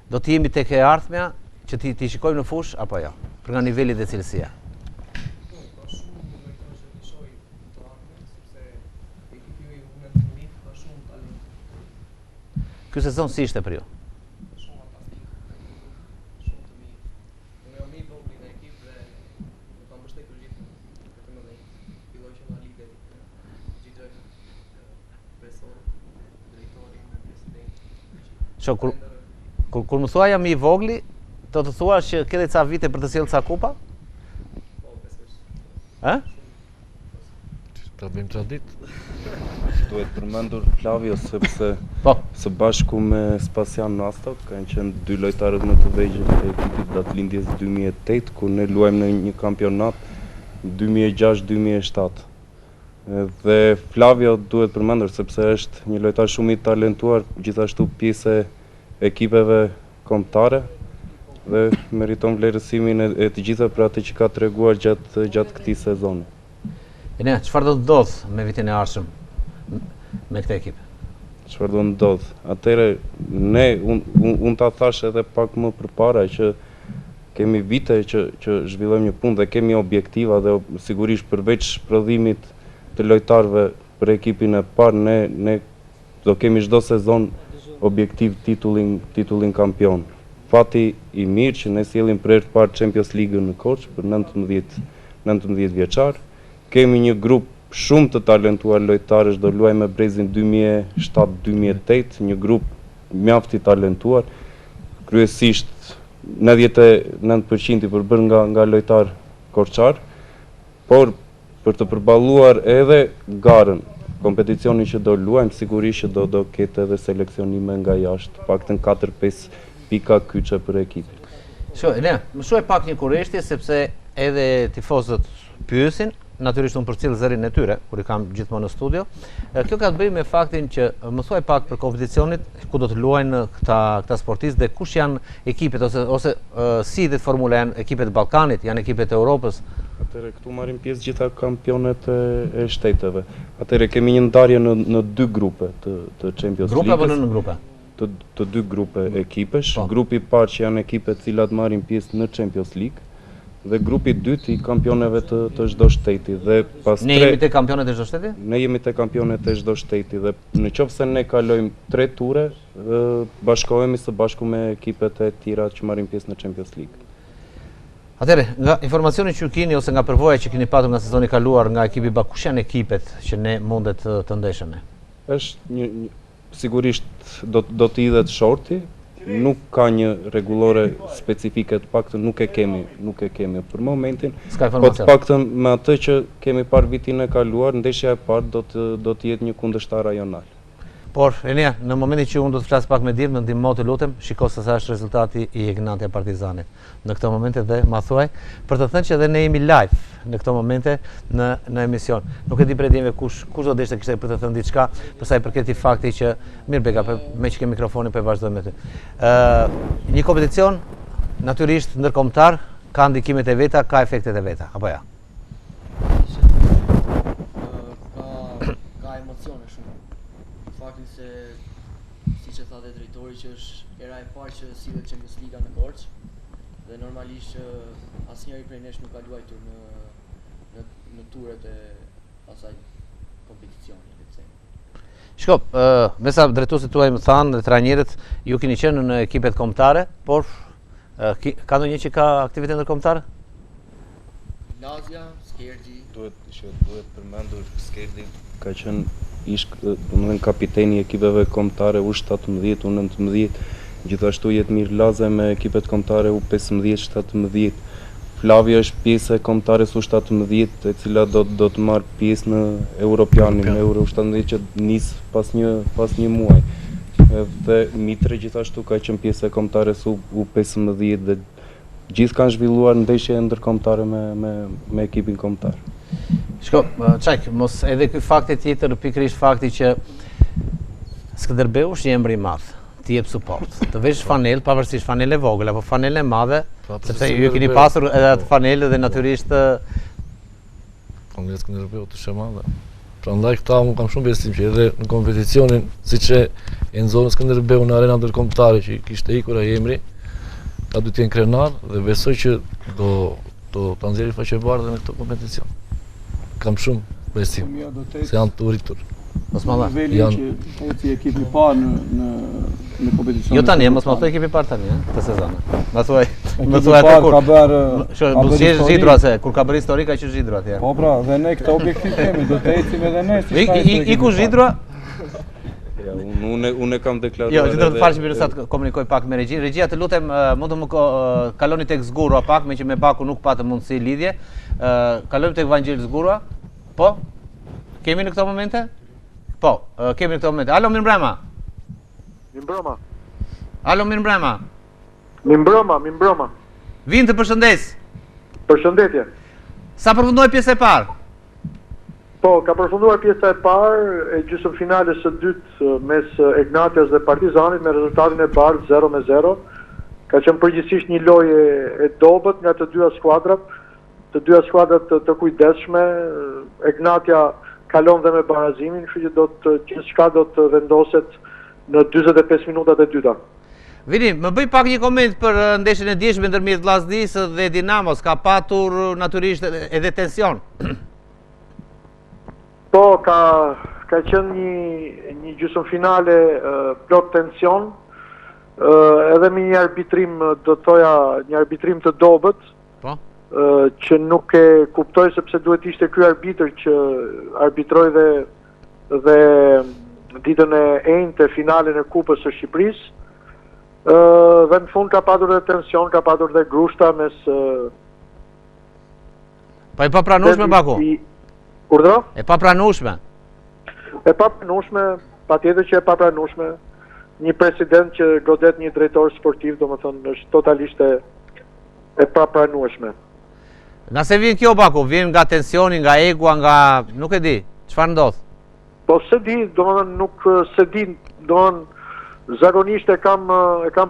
do të jemi tek e ardhmja që ti shikojmë në fush apo jo, për nga niveli dhe cilësia? Ka shumë lojtarë që të shohin të ardhmen, sepse ekipi i Vullnetit ka shumë talent. Ky sezon si ishte për ju? Shumë fantastik. Shumë të mirë. Unë jam I vogël në ekip dhe do ta mbështet gjithë këtë mëdhenj. Filloj që nga lideri, gjithë profesor, drejtori, president. Shok, kur më thua jam I vogli, do të thua që ke ca vite për të sjellë ca kupa? Po, besoj. Ë? Ta bëjmë tradit. Duhet përmendur Flavio sepse Po. së bashku me Spasian Nastok kanë qenë dy lojtarët më të vegjël të ekipit Datëlindjes 2008, ku ne luajmë në një kampionat 2006-2007. Dhe Flavio duhet përmendur sepse është një lojtar shumë I talentuar, gjithashtu pjesë e ekipeve kombëtare dhe meriton vlerësimin e të gjitha për atë që ka treguar gjatë këtij sezoni. E ne, çfarë do të ndodh me vitin e ardhshëm me këtë ekip? Çfarë do ndodh? Atëherë ne unë ta thash edhe pak më përpara që kemi vite që zhvillojmë një punë dhe kemi objektiva dhe sigurisht përveç prodhimit të lojtarëve për ekipin e parë ne do kemi çdo sezon objektiv titullin kampion. fati i mirë që ne sjellim për herë të parë Champions League-ën në Korçë për 19 vjeçar. Kemi një grup shumë të talentuar lojtarësh, do luajmë me Brezin 2007-2008, një grup mjaft i talentuar, kryesisht 99% i përbërë nga lojtar korçar, por për të përballuar edhe garën, kompeticionin që do luajmë, sigurisht që do ketë edhe seleksionime nga jashtë, paktën 4-5 pika kyçe për ekipin. Më shuaj pak një kurreshtje, sepse edhe tifozët pyesin, natyrisht unë përcjell zërin e tyre, kur i kam gjithmonë në studio. Kjo ka të bëjë me faktin që më thuaj pak për kompeticionit, ku do të luajnë këta sportistë dhe kush janë ekipet, ose si dhe formula janë ekipet e Ballkanit, janë ekipet e Europës. Atëre këtu marrin pjesë gjitha kampionet e shteteve. Atëre kemi një ndarje në 2 grupe të Champions League. Grupe apo në grupe? Të 2 grupe ekipesh. Grupi i parë që janë ekipet të cilat marrin pjesë në Champions League dhe grupi i dytë i kampioneve të çdo shteti dhe pas Ne jemi te kampionet e çdo shteti? Ne jemi te kampionet e çdo shteti dhe nëse ne kalojmë 3 ture, bashkohemi së bashku me ekipet e tjera që marrin pjesë në Champions League. Atëre, nga informacioni që keni ose nga përvoja që keni patur nga sezoni i kaluar nga ekipi Baku, kush janë ekipet që ne mundet të ndeshën? Është sigurisht do të hidhet shorti, nuk ka një rregullore specifike, të paktën nuk e kemi për momentin. Po të paktën me atë që kemi parë vitin e kaluar, ndeshja e parë do të jetë një kundërshtar rajonal. Por, Enia, në momentin që unë do të flas pak me Dirk, më ndihmo të lutem, shiko se sa është rezultati i Egnatia Partizanit. Në këto momente dhe ma thuaj, për të thënë që edhe ne jemi live në këto momente në emision. Nuk e di predjeve kush do deshte kishte për të thënë diçka, për sa i përket i fakti që mirë beka, me që kemi mikrofonin po e vazhdojmë me ty. Një kompeticion natyrisht ndërkombëtar ka ndikimet e veta, ka efektet e veta, apo ja? Ka emocione shumë. Faktin se, si që tha dhe drejtori, që është era e parë që sillet Champions League në Korçë dhe normalisht asnjëri prej nesh nuk ka luajtur në turet e asaj kompeticioni, le të them. Shko, me sa drejtuesit tuaj më thanë dhe trajnerët, ju keni qenë në ekipet kombëtare, por ka ndonjë që ka aktivitet ndërkombëtar? Lazia, Skerdi. Duhet përmendur Skerdi, ka qenë kapiteni i ekipeve kombëtare U17, U19, gjithashtu Jetmir Laze me ekipet kombëtare U15, 17. Flavia është pjesë e kombëtares U17, e cila do të marrë pjesë në Europianin, në Euro U17 që nis pas një muaj. Dhe Mitre gjithashtu ka qenë pjesë e kombëtares U15 dhe gjithë kanë zhvilluar ndeshje ndërkombëtare me ekipin kombëtar. Shko, Çajk, mos edhe ky fakti tjetër, pikërisht fakti që Skënderbeu është një emër i madh, ti jep suport. Të vesh fanel, pavarësisht fanele vogël apo fanele madhe, sepse ju keni pasur edhe atë fanele dhe natyrisht Fanele Skënderbeu të madhe. Prandaj këta unë kam shumë besim që edhe në kompeticionin, siç e nxorën Skënderbeu në arena ndërkombëtare që kishte ikur ai emri, ka duhet të jenë krenar dhe besoj që do ta nxjerrë faqebardhë në këtë kompeticion. Kam shumë besim se janë të uritur. Mos ma dha. Që eci ekipi i parë në kompeticion. Jo tani, mos ma thuaj ekipi i parë tani, këtë sezon. Ma thuaj atë kur ka bërë buzësh Zhidro se kur ka bërë histori ka që Zhidro atje. Po pra, dhe ne këtë objektiv kemi, do të ecim edhe ne si Iku Zhidro. Unë kam deklaruar. Jo, Zhidro të falë që mirë sa të komunikoj pak me regjin. Regjia të lutem, mund të më kaloni tek Zgurua pak, me që me Baku nuk patë mundësi lidhje. Kalojmë tek Vangjel Zgurua. Po? Kemi në këto momente? Po, kemi në këto momente. Alo, mirëmbrëma. Mirëmbrëma. Alo, mirëmbrëma. Mirëmbrëma. Vin të përshëndes. Përshëndetje. Sa përfundoi pjesa e parë? Po, ka përfunduar pjesa e parë e gjysmëfinales së dytë mes Egnatias dhe Partizanit me rezultatin e bardhë 0-0. Ka qenë përgjithsisht një lojë e dobët nga të dyja skuadrat, të kujdesshme. Egnatia kalon dhe me barazimin, kështu që gjithçka do të vendoset në 45 minutat e dyta. Vini, më bëj pak një koment për ndeshjen e dieshme ndërmjet Vllaznisë dhe Dinamos, ka patur natyrisht edhe tension. Po, ka qenë një gjysmëfinale plot tension. edhe me një arbitrim, do thoja, një arbitrim të dobët, Po. Që nuk e kuptoj sepse duhet ishte ky arbitër që arbitroi dhe ditën e enjtë finalen e Kupës së Shqipërisë. Dhe në fund ka patur dhe tension, ka patur dhe grushta mes Pa e papranueshme Baku. Urdhro? E papranueshme. E papranueshme, patjetër që e papranueshme. Një president që godet një drejtor sportiv, domethënë është totalisht e papranueshme. Nga se vjen kjo Baku, vjen nga tensioni, nga egua, nga nuk e di, çfarë ndodh? Po se di, domethënë nuk se di, domethënë zakonisht e kam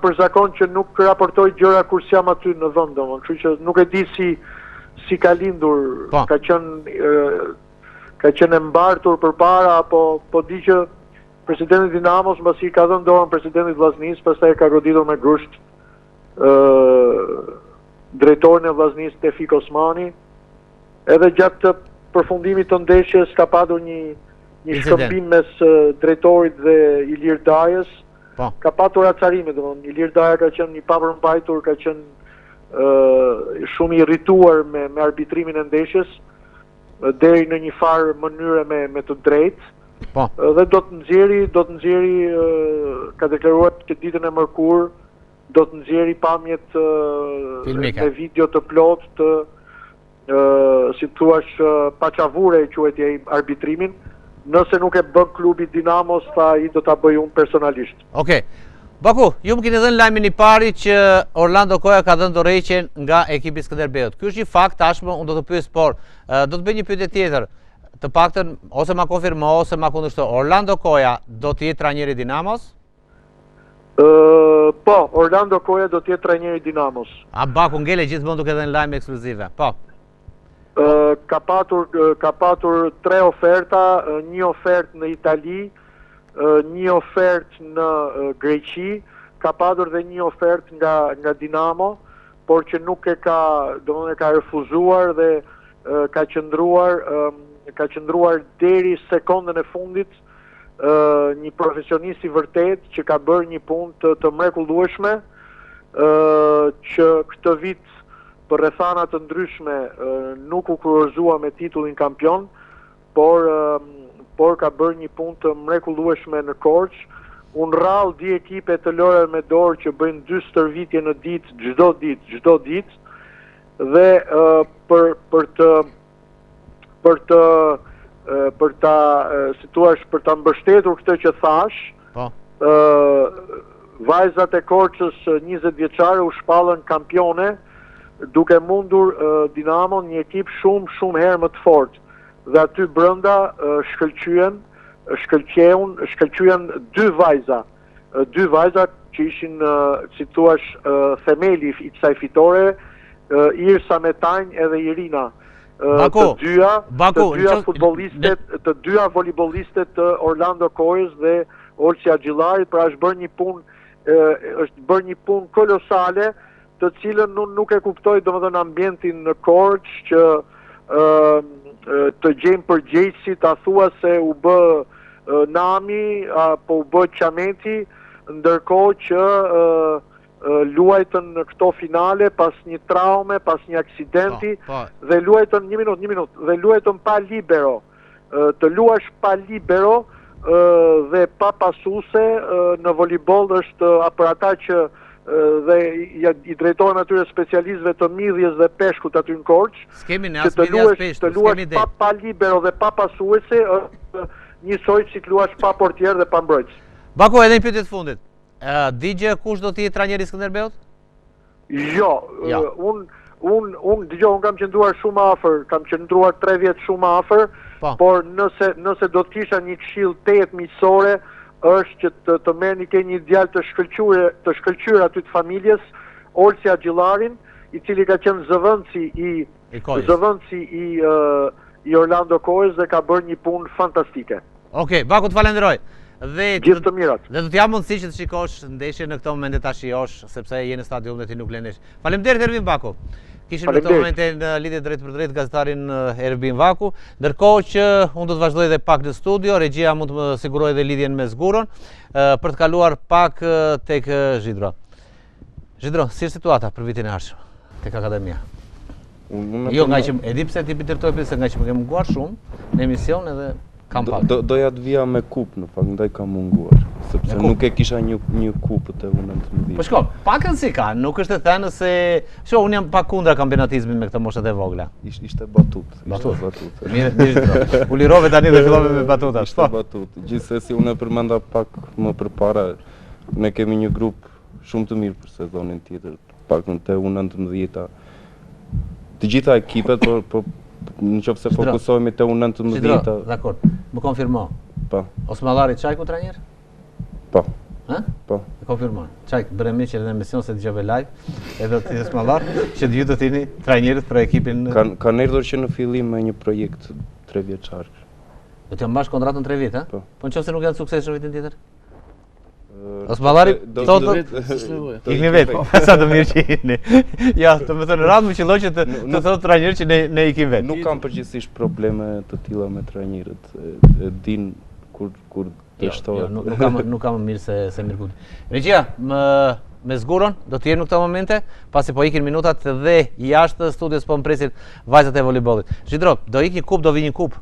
për zakon që nuk raportoj gjëra kur jam aty në vend, domethënë, kështu që nuk e di si ka lindur, Po. ka qenë e mbartur përpara po di që presidenti Dinamos mbasi ka dhënë dorën presidentit Vllaznis, pastaj ka goditur me grusht drejtorin e Vllaznis Tefik Osmani. Edhe gjatë të përfundimit të ndeshjes ka patur një shkëmbim mes drejtorit dhe Ilir Dajës. Po. Ka patur acarime, domethënë Ilir Daja ka qenë një papërmbajtur, ka qenë shumë i irrituar me arbitrimin e ndeshjes, deri në një farë mënyre me të drejtë. Po. Dhe do të nxjerri ka deklaruar që ditën e mërkurë do të nxjerri pamjet me video të plot të si thuaç paçavure e quajtje arbitrimin. Nëse nuk e bën klubi Dinamos, tha ai do ta bëj unë personalisht. Okej. Baku, ju më keni dhënë lajmin i pari që Orlando Koja ka dhënë dorëheqjen nga ekipi Skënderbeut. Ky është një fakt, tashmë unë do të pyes, por do të bëj një pyetje tjetër. Të paktën ose ma konfirmo ose ma kundërshto. Orlando Koja do të jetë trajneri Dinamos? Po, Orlando Koja do të jetë trajneri Dinamos. A Baku ngele gjithmonë duke dhënë lajme ekskluzive. Po. Ka patur 3 oferta, një ofertë në Itali, një ofertë në Greqi, ka patur dhe një ofertë nga Dinamo, por që nuk e ka refuzuar dhe ka qëndruar deri sekondën e fundit, një profesionist i vërtet që ka bërë një punë të mrekullueshme, që këtë vit për rrethana të ndryshme nuk u kurorëzua me titullin kampion, por ka bërë një punë të mrekullueshme në Korçë. Unë rrallë di ekipe të lore me dorë që bëjnë 2 stërvitje në ditë, çdo ditë, dhe për ta mbështetur këtë që thash, vajzat e Korçës 20 vjeçare u shpallën kampione, duke mundur Dinamo një ekip shumë herë më të fortë. Dhe aty brenda shkëlqyen 2 vajza që ishin, si thuash, themeli i kësaj fitore, Irsa Metanj edhe Irina. Të dyja voleybollistet të Orlando Kojës dhe Olsi Axhillarit, pra është bërë një punë kolosale, të cilën nuk e kuptoj domethënë ambientin në Korçë që të gjejmë përgjegjësi, ta thua se u bë Nami apo u bë Qameti, ndërkohë që luajtën në këto finale pas një traume, pas një aksidenti, dhe luajtën një minut, dhe luajtën pa libero. Të luash pa libero dhe pa pasuese në volejboll është për ata që dhe i drejtohen atyre specialistëve të midhjes dhe peshkut aty në Korçë, që të luash pa libero dhe pa pasuese është njësoj si të luash pa portier dhe pa mbrojtës. Baku, edhe një pyetje të fundit. Digje kush do të jetë trajneri i Skënderbeut? Jo, unë kam qëndruar shumë afër, kam qëndruar 3 vjet shumë afër, por nëse do të kisha një këshill 8 miqësore, është që të merrni ke një djalë të shkëlqyer aty të familjes, Olsi Axhillarin, i cili ka qenë zëvendësi i Orlando Kojës dhe ka bërë një punë fantastike. Okej, Baku, të falenderoj. Gjithë të mirat. Dhe do t'jam mundësi që të shikosh ndeshjen në këto momente ta shijosh, sepse je në stadium dhe ti nuk le ndesh. Faleminderit Ervin Baku. Kishim në këtë momente në lidhje drejt për drejt gazetarin Erbin Vaku, ndërkohë që unë do të vazhdoj dhe pak në studio, regjia mund të më siguroj dhe lidhjen me Zguron, për të kaluar pak tek Zhidro. Zhidro, si është situata për vitin e ardhshëm tek akademia? Jo, nga që e di pse ti pitërtoj, se nga që më ke munguar shumë në emision edhe kam pak. Doja të vija me kup, në fakt, ndaj kam munguar, sepse nuk e kisha një kupë të U19. Po shko, pakën si ka, nuk është e thënë se... unë jam pak kundra kampionatizmin me këto moshat e vogla. Ishte batut. Mirë, u lirove tani dhe fillove me batuta. Ishte batut. Gjithsesi, unë e përmenda pak më përpara, ne kemi një grup shumë të mirë për sezonin tjetër, pak në të U19. Të gjitha ekipet, por në qoftë se fokusohemi te U19. Sidro, dakor. Më konfirmo. Po. Osmallari Çajku trajner? Po. Ë? Po. E konfirmon. Çajk bëre që në emision se dëgjove live, edhe ti Osmallar, që ju do të jeni trajnerët për ekipin. Kanë erdhur që në fillim me një projekt 3 vjeçar. Do të mbash kontratën 3 vjet, ë? Po. Po nëse nuk janë sukses në vitin tjetër? Osmallari thotë ikni vetë, sa të mirë që jeni. Ja, të më thënë radhë më qëlloj që të thotë trajner që ne ikim vetë. Nuk kam përgjithsisht probleme të tilla me trajnerët, e din kur dështohet. Nuk kam mirë se mirë kuti. Regjia, me Zguron do të jemi në këto momente, pasi po ikin minutat dhe jashtë studios po më presin vajzat e voleybollit. Zhidro, do ik një kup, do vi një kup.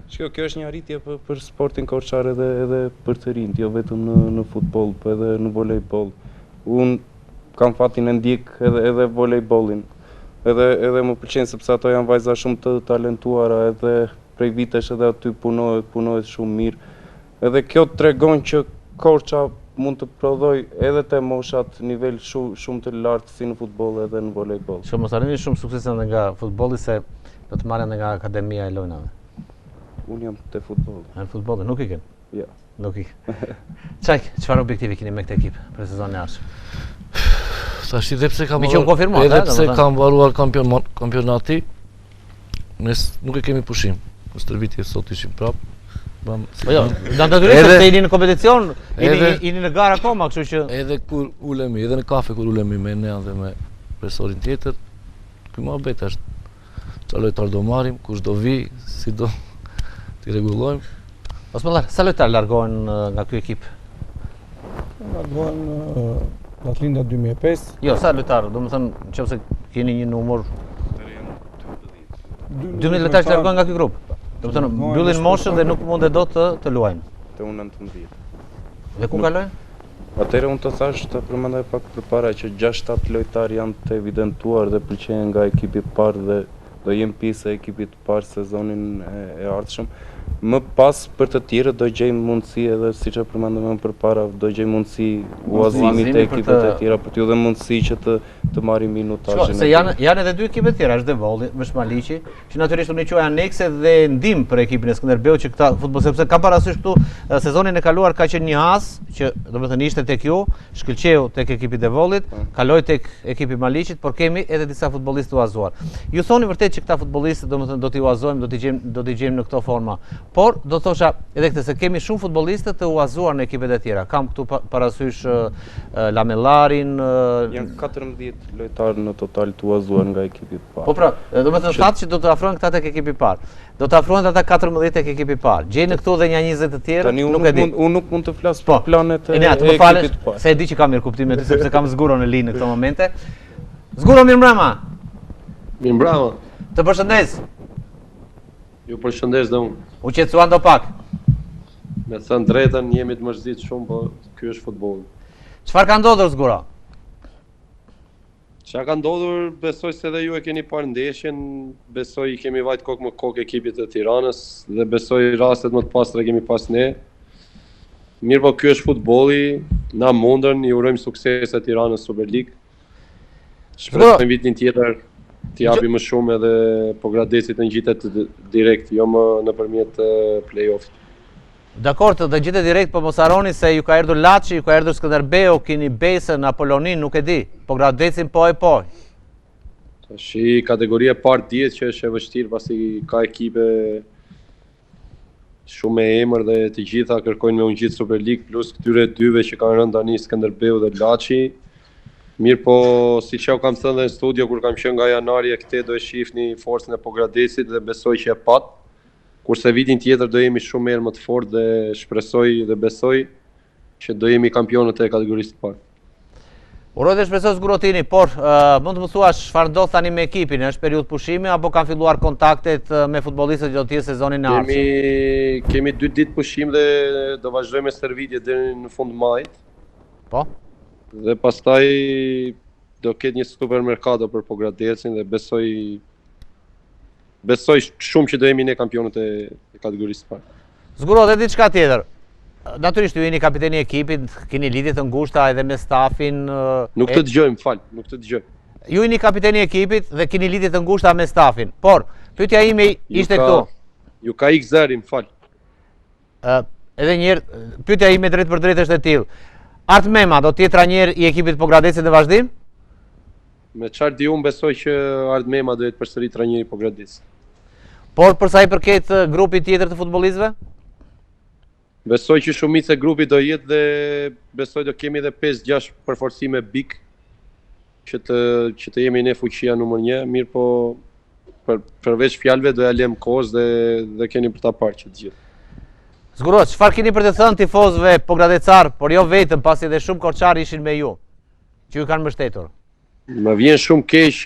Shko, kjo është një arritje për sportin korçar edhe për të rinjt, jo vetëm në futboll, po edhe në volejboll. Unë kam fatin e ndjek edhe volejbollin. Edhe më pëlqen sepse ato janë vajza shumë të talentuara, edhe prej vitesh edhe aty punohet shumë mirë. Edhe kjo tregon që Korça mund të prodhoj edhe te moshat nivel shumë të lartë si në futboll edhe në volejboll. Shumë mos arrini shumë sukses edhe nga futbolli se do të marrin nga akademia e lojnave. Unë jam te futbolli. Në futbolli nuk iken? Ja. Nuk ik. Çajk, çfarë objektivi keni me këtë ekip për sezonin e ardhshëm? Tash edhe pse kam edhe pse kam mbaruar kampionati, ne nuk e kemi pushim. Në stërvitje sot ishim prap. Po jo, natyrisht se jeni në kompeticion, jeni në garë akoma, kështu që edhe kur ulemi, edhe në kafe kur ulemi me ne dhe me profesorin tjetër, ky mohabet është çfarë lojtar do marrim, kush do vi, si do t'i rregullojmë. Osmallar, sa lojtar largohen nga ky ekip? Largohen nga Atlindja 2005. Jo, sa lojtar, domethënë nëse keni një numër 12 lojtar që largohen nga ky grup. Domethënë mbyllin moshën dhe nuk mundet dot të luajnë. Te U19. Dhe ku kalojnë? Atëherë unë të thash të përmendaj pak përpara që 6-7 lojtar janë të evidentuar dhe pëlqejnë nga ekipi i parë dhe do jem pjesë e ekipit të parë sezonin e ardhshëm. Më pas për të tjerë do gjejmë mundësi edhe siç e përmendëm më përpara, do gjejmë mundësi uazimi te ekipet e tjera për t'ju dhënë mundësi që të marrin minutazhin. Se janë edhe dy ekipe të tjera, është Devolli, Mëshmaliqi, që natyrisht unë quaj anekse dhe ndim për ekipin e Skënderbeut që këta futboll sepse ka parasysh këtu sezonin e kaluar ka qenë një as që domethënë ishte tek ju, shkëlqeu tek ekipi Devollit, kaloi tek ekipi Maliqit, por kemi edhe disa futbollistë uazuar. Ju thoni vërtet që këta futbollistë domethënë do t'i uazojmë, do t'i gjejmë në këto forma. Por do thosha edhe këtë se kemi shumë futbollistë të uazuar në ekipet e tjera. Kam këtu parasysh Lamellarin, janë 14 lojtarë në total të uazuar nga ekipi i parë. Po pra, domethënë thatë që do të afrohen këta tek ekipi i parë. Do të afrohen ata 14 tek ekipi i parë. Gjejnë këtu edhe një 20 të tjerë, nuk e di. Unë nuk mund të flas për planet e ekipit të parë. Se e di që kam mirë kuptim aty sepse kam Zguron në linjë në këto momente. Zguron, mirëmbrëma. Mirëmbrëma. Të përshëndes. Ju përshëndes dhe unë. U qetësuan do pak? Me thënë drejtën, jemi të mërzit shumë, po ky është futbolli. Çfarë ka ndodhur Zguro? Çfarë ka ndodhur, besoj se edhe ju e keni parë ndeshjen, besoj i kemi vajt kokë më kokë ekipit të Tiranës dhe besoj rastet më të pastra kemi pas ne. Mirë, po ky është futbolli, na mundën, i urojmë suksese Tiranës Super League. Shpresojmë vitin tjetër t'i japi më shumë edhe po Gradeci të ngjitet direkt, jo më nëpërmjet play-offit. Dakor, të ngjitet direkt, po mos harroni se ju ka erdhur Laçi, ju ka erdhur Skënderbeu, keni Besën, Apolonin, nuk e di, po Gradecin po e po. Tashi kategoria e parë dihet që është e vështirë pasi ka ekipe shumë me emër dhe të gjitha kërkojnë me u ngjitë Super League plus këtyre dyve që kanë rënë tani Skënderbeu dhe Laçi. Mirë po, si që kam thënë dhe në studio, kur kam qenë nga janari e këte do e shifni forcën e Pogradesit dhe besoj që e pat. Kurse vitin tjetër do jemi shumë herë më të fortë dhe shpresoj dhe besoj që do jemi kampionët e kategorisë të parë. Uroj dhe shpresoj Zgurotini, por mund të më thuash çfarë ndodh tani me ekipin, është periudhë pushimi apo kanë filluar kontaktet me futbollistët që do të jetë sezonin e ardhshëm? Kemi 2 ditë pushim dhe do vazhdojmë me stërvitje deri në fund majit. Po. Dhe pastaj do ketë një super mercato për Pogradesin dhe besoj shumë që do jemi ne kampionët e kategorisë së parë. Zguro, dhe diçka tjetër. Natyrisht ju jeni kapiteni i ekipit, keni lidhje të ngushta edhe me stafin. Nuk të dëgjoj, më fal, nuk të dëgjoj. Ju jeni kapiteni i ekipit dhe keni lidhje të ngushta me stafin. Por pyetja ime ishte këtu. Ju ka ik zëri, më fal. Edhe një herë, pyetja ime drejt për drejt është e tillë. Art Mema do të jetë trajner i ekipit Pogradesit në vazhdim? Me çfarë di unë besoj që Art Mema do jetë përsëri trajneri i Pogradesit. Por për sa i përket grupit tjetër të futbollistëve? Besoj që shumica e grupit do jetë dhe besoj do kemi edhe 5-6 përforcime big që të jemi ne fuqia numër 1, mirë po përveç fjalëve do ja lëm kohës dhe keni për ta parë që të gjithë. Zguro, çfarë keni për të thënë tifozëve Pogradecar, por jo vetëm, pasi edhe shumë korçar ishin me ju, që ju kanë mbështetur? Më vjen shumë keq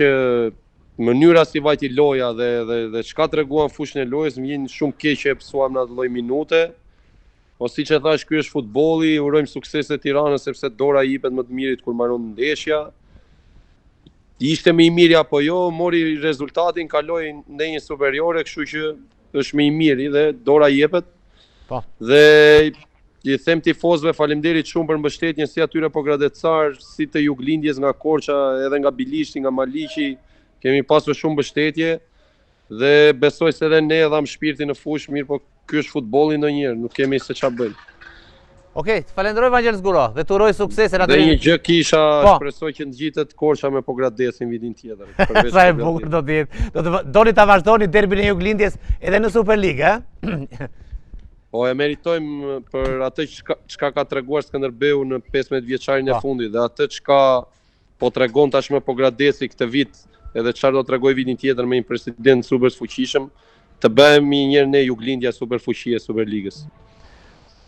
mënyra si vajti loja dhe çka treguan fushën e lojës, më vjen shumë keq që e psuam në atë lloj minute. Po si që thash, ky është futbolli, urojmë suksese Tiranës sepse dora i jepet më të mirit kur mbaron ndeshja. Ishte më i miri apo jo, mori rezultatin, kaloi ndjenjë superiore, kështu që është më i miri dhe dora i jepet. Po. Dhe i them tifozëve faleminderit shumë për mbështetjen si atyre Pogradecar, si të Juglindjes nga Korça, edhe nga Bilishti, nga Maliqi, kemi pasur shumë mbështetje. Dhe besoj se edhe ne dham shpirtin në fushë, mirë po ky është futbolli ndonjëherë, nuk kemi se çfarë bëjmë. Okej, të falenderoj Vangel Zguro dhe të uroj suksese aty. Dhe një gjë kisha, shpresoj që ngjitet Korça me Pogradesin vitin tjetër. Sa e bukur do të jetë. Doni ta vazhdoni derbin e Juglindjes edhe në Superligë, ë? Po e meritojmë për atë çka ka treguar Skënderbeu në 15 vjeçarin e fundit dhe atë çka po tregon tashmë Pogradesi këtë vit, edhe çfarë do tregoj vitin tjetër me një president super fuqishëm, të bëhemi njëherë ne Juglindja superfuqia e Superligës.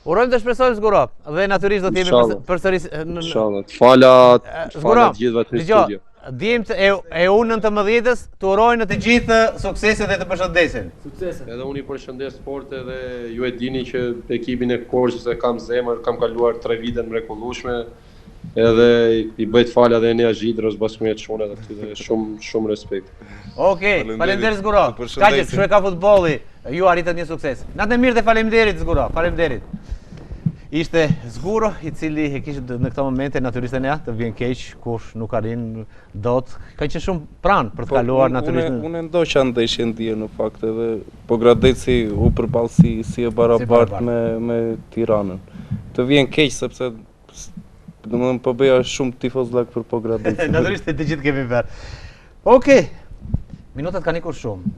Urojmë të shpresojmë Zguro, dhe natyrisht do të jemi përsëris Inshallah. Fala të gjithëve në studio. Dimt e U19-s të urojnë të gjithë suksese dhe të përshëndesin. Suksese. Edhe unë i përshëndes sporte dhe ju e dini që ekipin e Korçës e kam zemër, kam kaluar 3 vite në mrekullueshme. Edhe i bëjt falja dhe Enea Zhidrës bashkë me çunet aty dhe shumë respekt. Okej, faleminderit Zguro. Kaqë kështu e ka futbolli. Ju arritët një sukses. Natë mirë dhe faleminderit Zguro. Faleminderit. Ishte Zguro i cili e kishte në këto momente natyrisht Enea të vjen keq kush nuk arrin dot. Ka qenë shumë pranë për të kaluar natyrisht. Unë ndoqa ndeshjen dje në fakt edhe Pogradeci u përball si e barabartë me Tiranën. Të vjen keq sepse domethënë po bëja shumë tifoz lag për Pogradecin. Natyrisht të gjithë kemi bërë. Okej. Minutat kanë ikur shumë.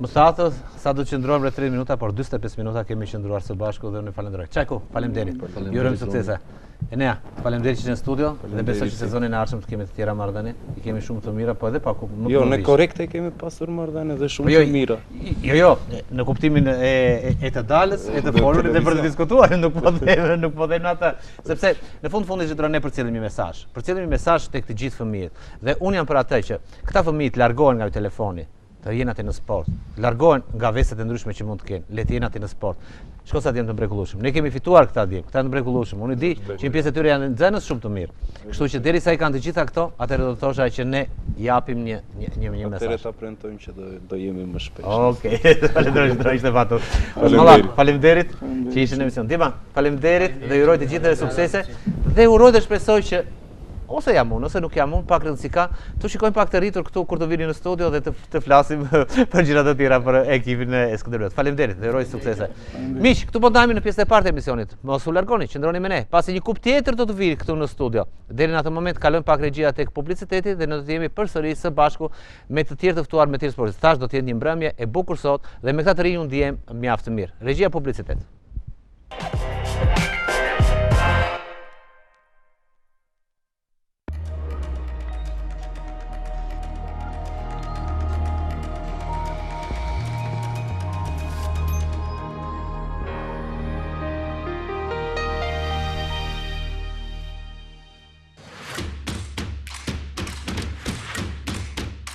Më thatë sa do të qëndrojmë rreth 30 minuta, por 45 minuta kemi qëndruar së bashku dhe unë falenderoj. Çajku, faleminderit. Ju urojmë suksese. Enea, faleminderit që jeni në studio dhe besoj që sezonin e ardhshëm të kemi të tjera marrëdhënie. I kemi shumë të mira, po edhe pak më Jo, ne korrekte kemi pasur marrëdhënie dhe shumë të mira. Jo, në kuptimin e të dalës, e të folurit dhe për të diskutuar, nuk po them atë, sepse në fundit që ne përcjellim një mesazh. Përcjellim një mesazh tek të gjithë fëmijët. Dhe unë jam për atë që këta fëmijë të largohen nga telefoni, të jenë aty në sport, largohen nga veset e ndryshme që mund të kenë, le të jenë aty në sport. Shko sa të jenë të mrekullueshëm. Ne kemi fituar këta djem, këta janë të mrekullueshëm. Unë di që një pjesë e tyre janë nxënës shumë të mirë. Kështu që derisa i kanë të gjitha këto, atëherë do të thosha që ne japim një mesazh. Atëherë ta premtojmë që do jemi më shpesh. Okej, faleminderit, ishte fatur. Faleminderit që ishin në emision. Dima, faleminderit dhe ju uroj të gjithëve suksese dhe uroj dhe shpresoj që ose jam unë, ose nuk jam unë, pak rëndësi ka, të shikojmë pak të rritur këtu kur të vini në studio dhe të flasim për gjëra të tjera për ekipin e Skënderbeut. Faleminderit dhe uroj suksese. Miq, këtu po ndajemi në pjesën e parë të emisionit. Mos u largoni, qëndroni me ne. Pasi një kup tjetër do të vijë këtu në studio. Deri në atë moment kalojmë pak regjia tek publiciteti dhe ne do të jemi përsëri së bashku me të tjerë të ftuar me tir sportit. Tash do të jetë një mbrëmje e bukur sot dhe me këtë të rinj unë ndihem mjaft të mirë. Regjia publicitet.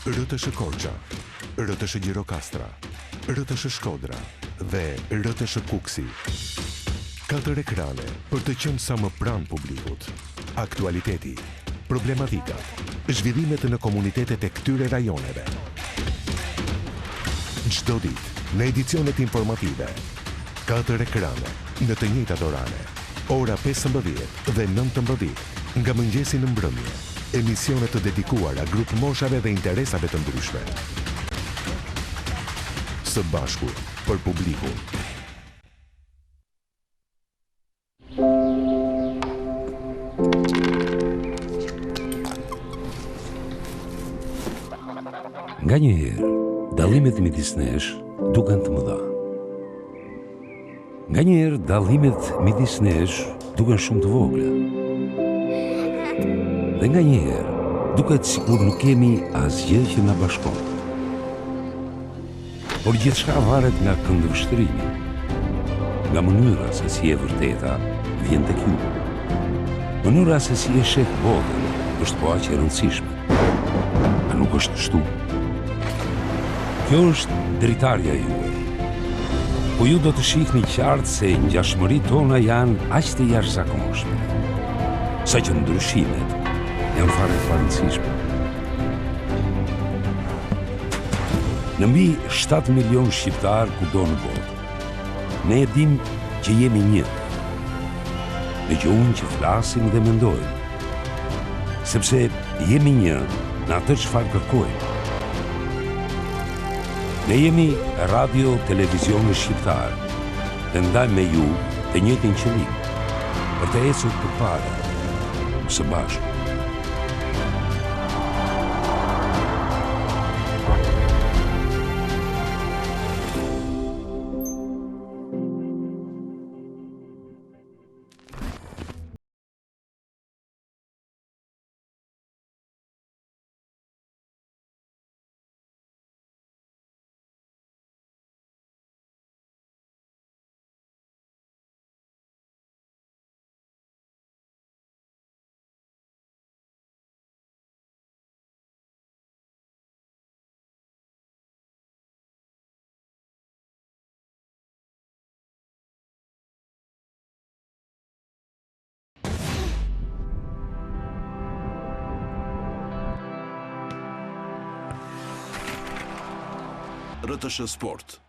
RTS Korça, RTS Gjirokastra, RTS Shkodra dhe RTS Kuksi. 4 ekrane për të qenë sa më pranë publikut. Aktualiteti, problematikat, zhvillimet në komunitetet e këtyre rajoneve. Çdo ditë në edicionet informative. 4 ekrane në të njëjtat orare. Ora 15 dhe 19 nga mëngjesi në mbrëmje. Emisionet të dedikuara grup moshave dhe interesave të ndryshme. Së bashku për publikun. Nganjëherë, dallimet midis nesh duken të mëdha. Nganjëherë, dallimet midis nesh duken shumë të vogla. Dhe nganjëherë, duket sikur nuk kemi asgjë që na bashkon. Por gjithçka varet nga këndvështrimi, nga mënyra se si e vërteta vjen tek ju. Mënyra se si e sheh botën është po aq e rëndësishme. A nuk është kështu? Kjo është dritarja juaj. Po ju do të shihni qartë se ngjashmëritë tona janë aq të jashtëzakonshme, sa që ndryshimet janë fare të rëndësishme. Në mbi 7 milion shqiptar kudo në botë, ne e dim që jemi një. Me që unë që flasim dhe mendojmë, sepse jemi një në atë çfarë kërkojmë. Ne jemi radio televizion shqiptar, dhe ndajmë me ju të njëjtin qëllim, për të ecur përpara, së bashku. RTS Sport.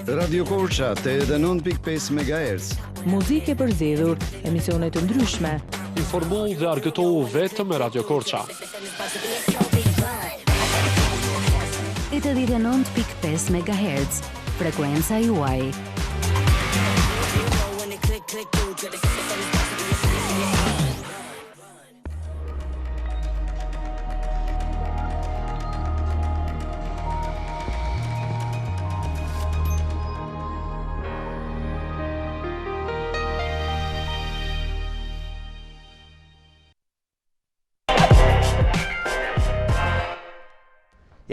Radio Korça 89.5 MHz. Muzikë për zgjedhur, emisione të ndryshme. Informu dhe argëtohu vetëm me Radio Korça. 89.5 MHz, frekuenca juaj.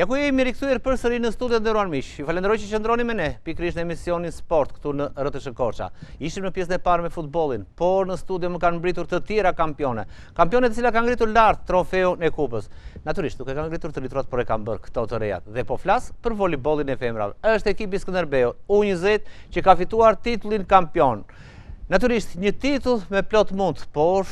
Ja ku jemi rikthyer përsëri në studio të nderuar miq. Ju falenderoj që qëndroni me ne pikërisht në emisionin Sport këtu në RTS Korça. Ishim në pjesën e parë me futbollin, por në studio më kanë mbritur të tjera kampione. Kampione të cilat kanë ngritur lart trofeun e kupës. Natyrisht, nuk e kanë ngritur të litrat, por e kanë bërë këto të rejat. Dhe po flas për voleybollin e femrave. Është ekipi Skënderbeu U20 që ka fituar titullin kampion. Natyrisht, një titull me plot mund, por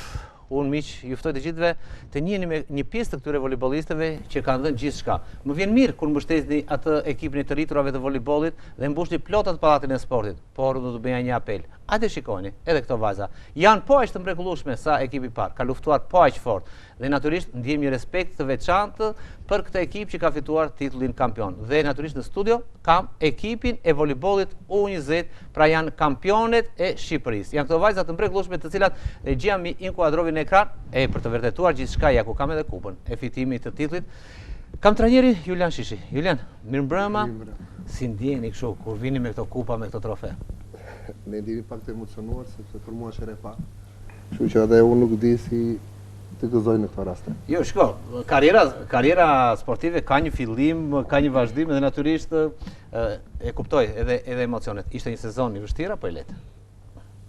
unë miq ju ftoj të gjithëve të njiheni me një pjesë të këtyre voleybollistëve që kanë dhënë gjithçka. Më vjen mirë kur mbështetni atë ekipin e të rriturave të voleybollit dhe mbushni plotat pallatin e sportit, por do të bëja një apel. Hajde shikoni, edhe këto vajza janë po aq të mrekullueshme sa ekipi i parë, ka luftuar po aq fort dhe natyrisht ndjem një respekt të veçantë për këtë ekip që ka fituar titullin kampion. Dhe natyrisht në studio kam ekipin e voleybollit U20, pra janë kampionet e Shqipërisë. Janë këto vajza të mrekullueshme të cilat regjia mi inkuadrovi në ekran e për të vërtetuar gjithçka ja ku kam edhe kupën e fitimit të titullit. Kam trajnerin Julian Shishi. Julian, mirëmbrëma. Si ndjeni kështu kur vini me këto kupa, me këto trofe? Ne ndihemi pak të emocionuar sepse për mua është herë e parë. Kështu që edhe unë nuk di si të gëzoj në këto raste. Jo, shko, karriera sportive ka një fillim, ka një vazhdim dhe natyrisht e kuptoj edhe emocionet. Ishte një sezon i vështirë apo i lehtë?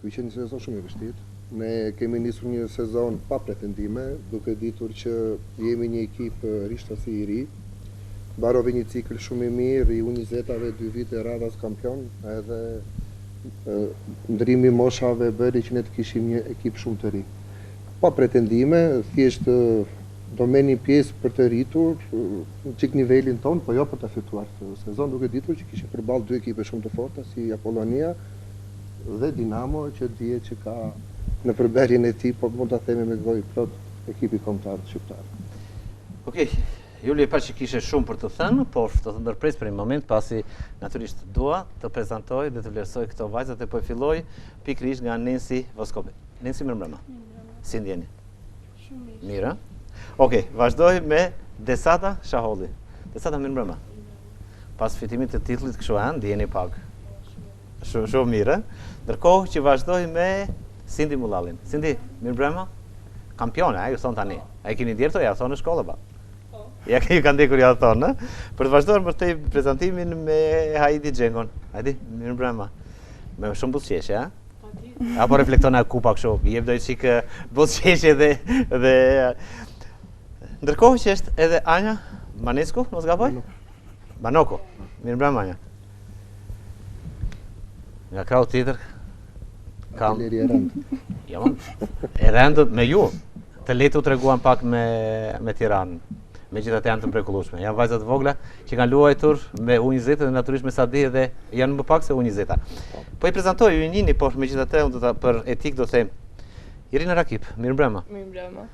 Ishte një sezon shumë i vështirë. Ne kemi nisur një sezon pa pretendime, duke ditur që jemi një ekip rishtasi i ri. Mbarove një cikël shumë i mirë i U20-ave 2 vite radhas kampion, edhe ndrimi moshave bëri që ne të kishim një ekip shumë të ri. Pa pretendime, thjesht do merrni pjesë për të rritur çik nivelin ton, po jo për të fituar këtë sezon, duke ditur që kishim përballë 2 ekipe shumë të forta si Apollonia dhe Dinamo, që dihet që ka në përberjen e tij, po mund ta themi me gojë plot ekipi kombëtar shqiptar. Okej, Juli e pa që kishe shumë për të thënë, por do të ndërpres për një moment, pasi natyrisht dua të prezantoj dhe të vlerësoj këto vajzat e po e filloj pikërisht nga Nensi Voskobe. Nensi, mirëmbrëma. Si ndjeni? Shumë mirë. Okej, vazhdoj me Desata Shaholli. Desata, mirëmbrëma. Pas fitimit të titullit kështu ndjeni pak. Shumë mirë. Ndërkohë që vazhdoj me Sindi Mullallin. Sindi, mirëmbrëma. Kampione, ju thonë tani. A e keni ndjerë ja thonë në shkollë ba? Ja ju kanë ndekur ja thonë, për të vazhduar më tej prezantimin me Haidi Xhengon. Haidi, mirëmbrëma. Me shumë buzëqeshje, a? Apo reflekton e kupa kështu, jep dojtë qikë buzëqeshje dhe... Ndërkohë që është edhe Anja Manescu, mos gaboj? Banoko. Mirëmbrëma, Anja. Nga krau tjetër, kam... Ateljeri e rëndë. Ja, e rëndë me ju. Të letu të reguan pak me Tiranë. Me gjithat janë të mrekullueshme. Janë vajzat vogla që kanë luajtur me U20 dhe natyrisht me Sadi dhe janë më pak se U20. Po i prezantoj Unini, por megjithatë unë do ta për etik do them. Irina Rakip, mirëmbrëma. Mirëmbrëma.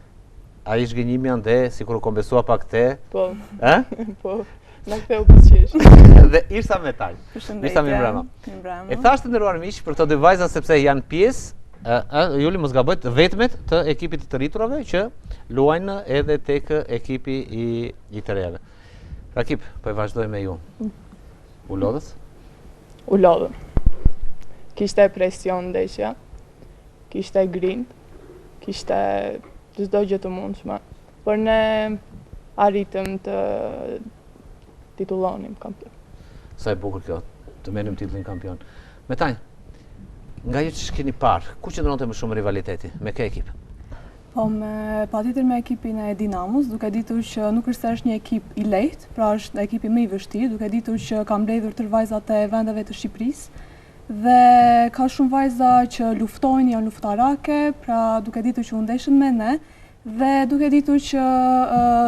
Ai zhgënjimi ande, sikur u kombesua pak te. Po. Ë? Po. Na ktheu buzëqesh. Dhe Irsa Metal. Irsa mirëmbrëma. Mirëmbrëma. E thashë të nderuar miq për këto dy vajza sepse janë pjesë Juli mos gabojt vetmet të ekipit të rriturave që luajnë edhe tek ekipi i të rejave. Rakip, po e vazhdoj me ju. U lodhës? U lodhëm. Kishte presion ndeshja, kishte grind, kishte çdo gjë të mundshme, por ne arritëm të titullonim kampion. Sa e bukur kjo, të merrim titullin kampion. Metaj, nga ju që keni parë, ku qëndronte më shumë rivaliteti? Me kë ekip? Po, patjetër me ekipin e Dinamos, duke ditur që nuk është se është një ekip i lehtë, pra është ekipi më i vështirë, duke ditur që ka mbledhur tërë vajzat e vendeve të Shqipërisë dhe ka shumë vajza që luftojnë, janë luftarake, pra duke ditur që u ndeshën me ne dhe duke ditur që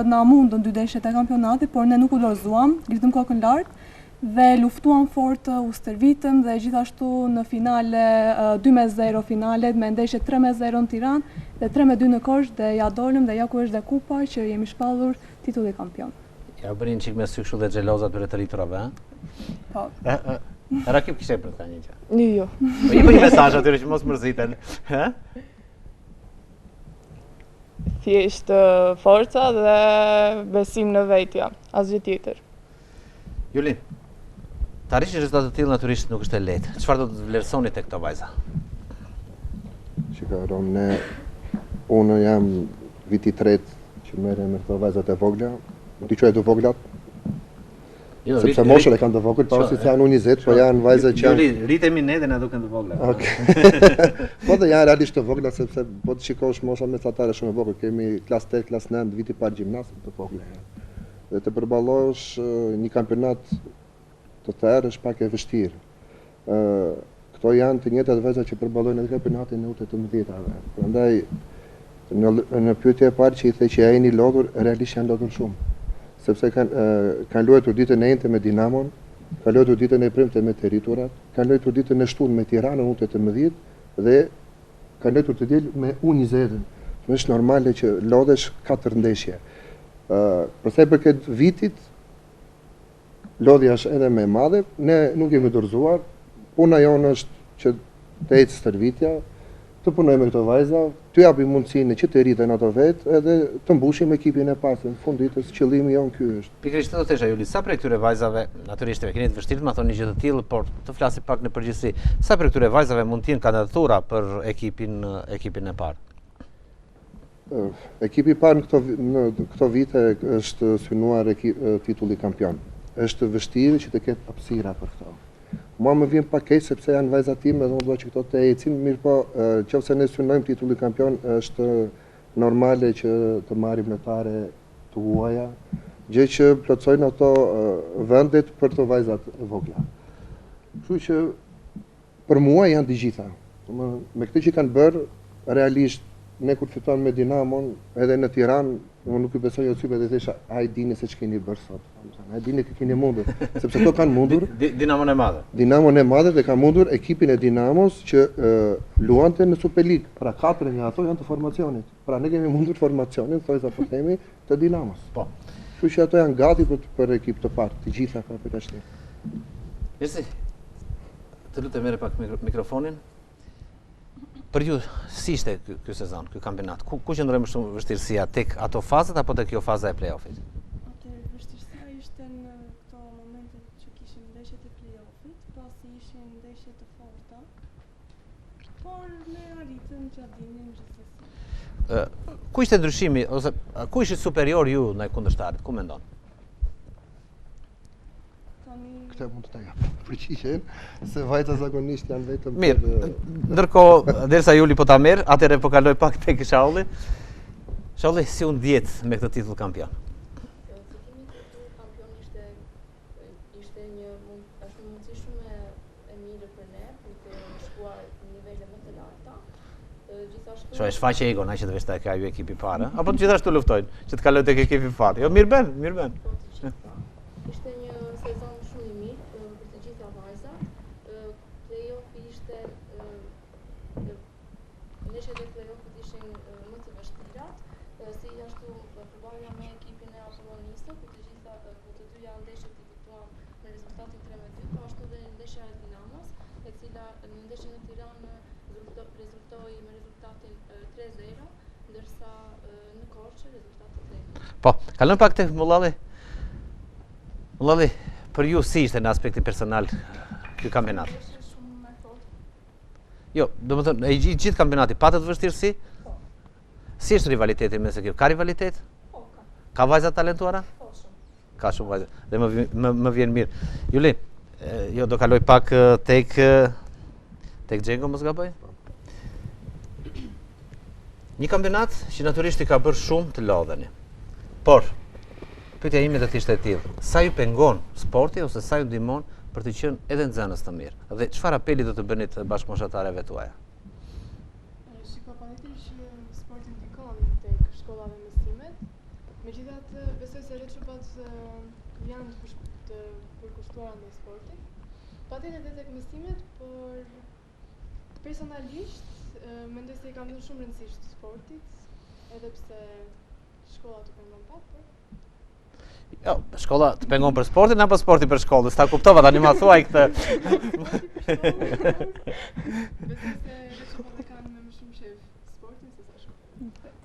na mundën 2 ndeshjet e kampionatit, por ne nuk u dorëzuam, ngritëm kokën lart dhe luftuam fort, u stërvitëm dhe gjithashtu në finale 2-0 finalet me ndeshje 3-0 në Tiranë dhe 3-2 në Korçë dhe ja dolëm dhe ja ku është dhe kupa që jemi shpallur titulli kampion. Ja bërin qik me sy kështu dhe xhelozat për të rriturave, ha? Po. Rakip kishe për të një që? Jo. Po i për një mesazh atyre që mos mërziten, ha? Thjesht forca dhe besim në vetja, asgjë tjetër. Juli, të arrish rezultate të tilla natyrisht nuk është e lehtë. Çfarë do të vlerësoni tek këto vajza? Shikoj, unë jam viti 3 që merrem me këto vajzat e vogla. Nuk i quaj të voglat. Jo, sepse moshën e kanë të vogël, pavarësisht se janë U20, po janë vajza që janë. Rritemi ne dhe na duken të vogla. Okej. Po dhe janë realisht të vogla sepse po të shikosh mosha mesatare shumë e vogël. Kemi klasë 8, klasë 9, viti parë gjimnastik të vogla. Dhe të përballosh një kampionat të tërë është pak e vështirë. Këto janë të njëjtat vajza që përballojnë edhe kampionatin e U18-ave. Prandaj në pyetje e parë që i the që jeni lodhur, realisht janë lodhur shumë. Sepse kanë luajtur ditën e njëjtë me Dinamon, kanë luajtur ditën e premte me Territurat, kanë luajtur ditën e shtunë me Tiranën U18 dhe kanë luajtur të diel me U20-ën. Është normale që lodhesh 4 ndeshje. Për sa i përket vitit, lodhja është edhe më e madhe, ne nuk jemi dorëzuar. Puna jonë është që të ecë stërvitja, të punojmë me këto vajza, të japim mundësinë që të rriten ato vetë edhe të mbushim ekipin e pastë. Në fund ditës qëllimi jonë ky është. Pikërisht do të thëshë Juli, sa prej këtyre vajzave, natyrisht e keni të vështirë të ma thoni gjë të tillë, por të flasim pak në përgjithësi, sa prej këtyre vajzave mund të jenë kandidatura për ekipin e parë? Ekipi i parë në këto vite është synuar titulli kampion. Është vështirë që të ketë hapësira për këto. Mua më vjen pak keq sepse janë vajza time dhe unë dua që këto të ecin, mirë po, nëse ne synojmë titulli kampion, është normale që të marrim lojtare të huaja, gjë që plotësojnë ato vendet për të vajzat e vogla. Kështu që për mua janë të gjitha. Me këtë që kanë bërë, realisht ne kur fiton me Dinamon, edhe në Tiranë, unë nuk i besoj Josipet dhe thesha, ai dini se ç'keni bërë sot. Ai dini që keni mundur, sepse to kanë mundur. Dinamon e madhe. Dinamon e madhe dhe ka mundur ekipin e Dinamos që luante në Super League. Pra 4 nga ato janë të formacionit. Pra ne kemi mundur formacionin, thojsa po themi, të Dinamos. Po. Kështu që ato janë gati për ekip të parë, të gjitha ka për tashti. Mirësi. Të lutem merr pak mikrofonin. Për ju, si ishte ky sezon, ky kampionat? Ku qëndroi më shumë vështirësia, tek ato fazat apo tek kjo faza e play-offit? Vështirësia ishte në këto momente që kishim ndeshjet e play-offit, pasi ishin ndeshje të forta, por ne arritëm që dinin gjithsesi. Ku ishte ndryshimi, ose ku ishte superior ju ndaj kundërshtarit? Ku mendon? Këtë mund të ta jap përgjigjen, se vajta zakonisht janë vetëm Mirë, ndërkohë, derisa Juli po ta merr, atëherë po kaloj pak tek Shalli. Shalli, si u ndjet me këtë titull kampion? Ishte një mundësi shumë e mirë për ne, për të shkuar në nivele më të larta. Gjithashtu Ço e shfaqe egon, ai që të vesh ta ka ju ekipi parë, apo gjithashtu luftojnë që të kaloj tek ekipi parë. Jo, mirë bën. Ishte një sezon shumë i mirë për të gjitha vajzat. Play-offi ishte ndeshjet e play-offit ishin më të vështira, si ashtu përballja me ekipin e Apollonisë, për të gjitha për të dyja ndeshjet i fituan me rezultatin 3-2, po ashtu dhe ndeshja e Dinamos, e cila në ndeshjen e Tiranë rezultoi me rezultatin 3-0, ndërsa në Korçë rezultati 3-1. Po, kalojmë pak tek Mullalli. Mullalli, për ju si ishte në aspektin personal ky kampionat? Jo, domethënë i gjithë kampionati patët vështirësi? Si është rivaliteti mes ekipit? Ka rivalitet? Ka vajza talentuara? Ka shumë vajza. Dhe më vjen mirë. Juli, jo do kaloj pak tek Xhengo, mos gaboj. Një kampionat që natyrisht i ka bërë shumë të lodheni. Por pyetja ime do të ishte e tillë. Sa ju pengon sporti ose sa ju ndihmon për të qenë edhe nxënës të mirë? Dhe çfarë apeli do të bëni të bashkëmoshatarëve tuaja? Patjetërisht që sporti ndikon tek shkolla dhe mësimet. Megjithatë, besoj se rrethshopat janë të përkushtuara ndaj sportit. Patjetër edhe tek mësimet, por personalisht mendoj se i kam dhënë shumë rëndësi sportit, edhe pse shkolla të pengon pak, por Jo, shkolla të pengon për sportin apo sporti për shkollën? Sta kuptova tani ma thuaj këtë.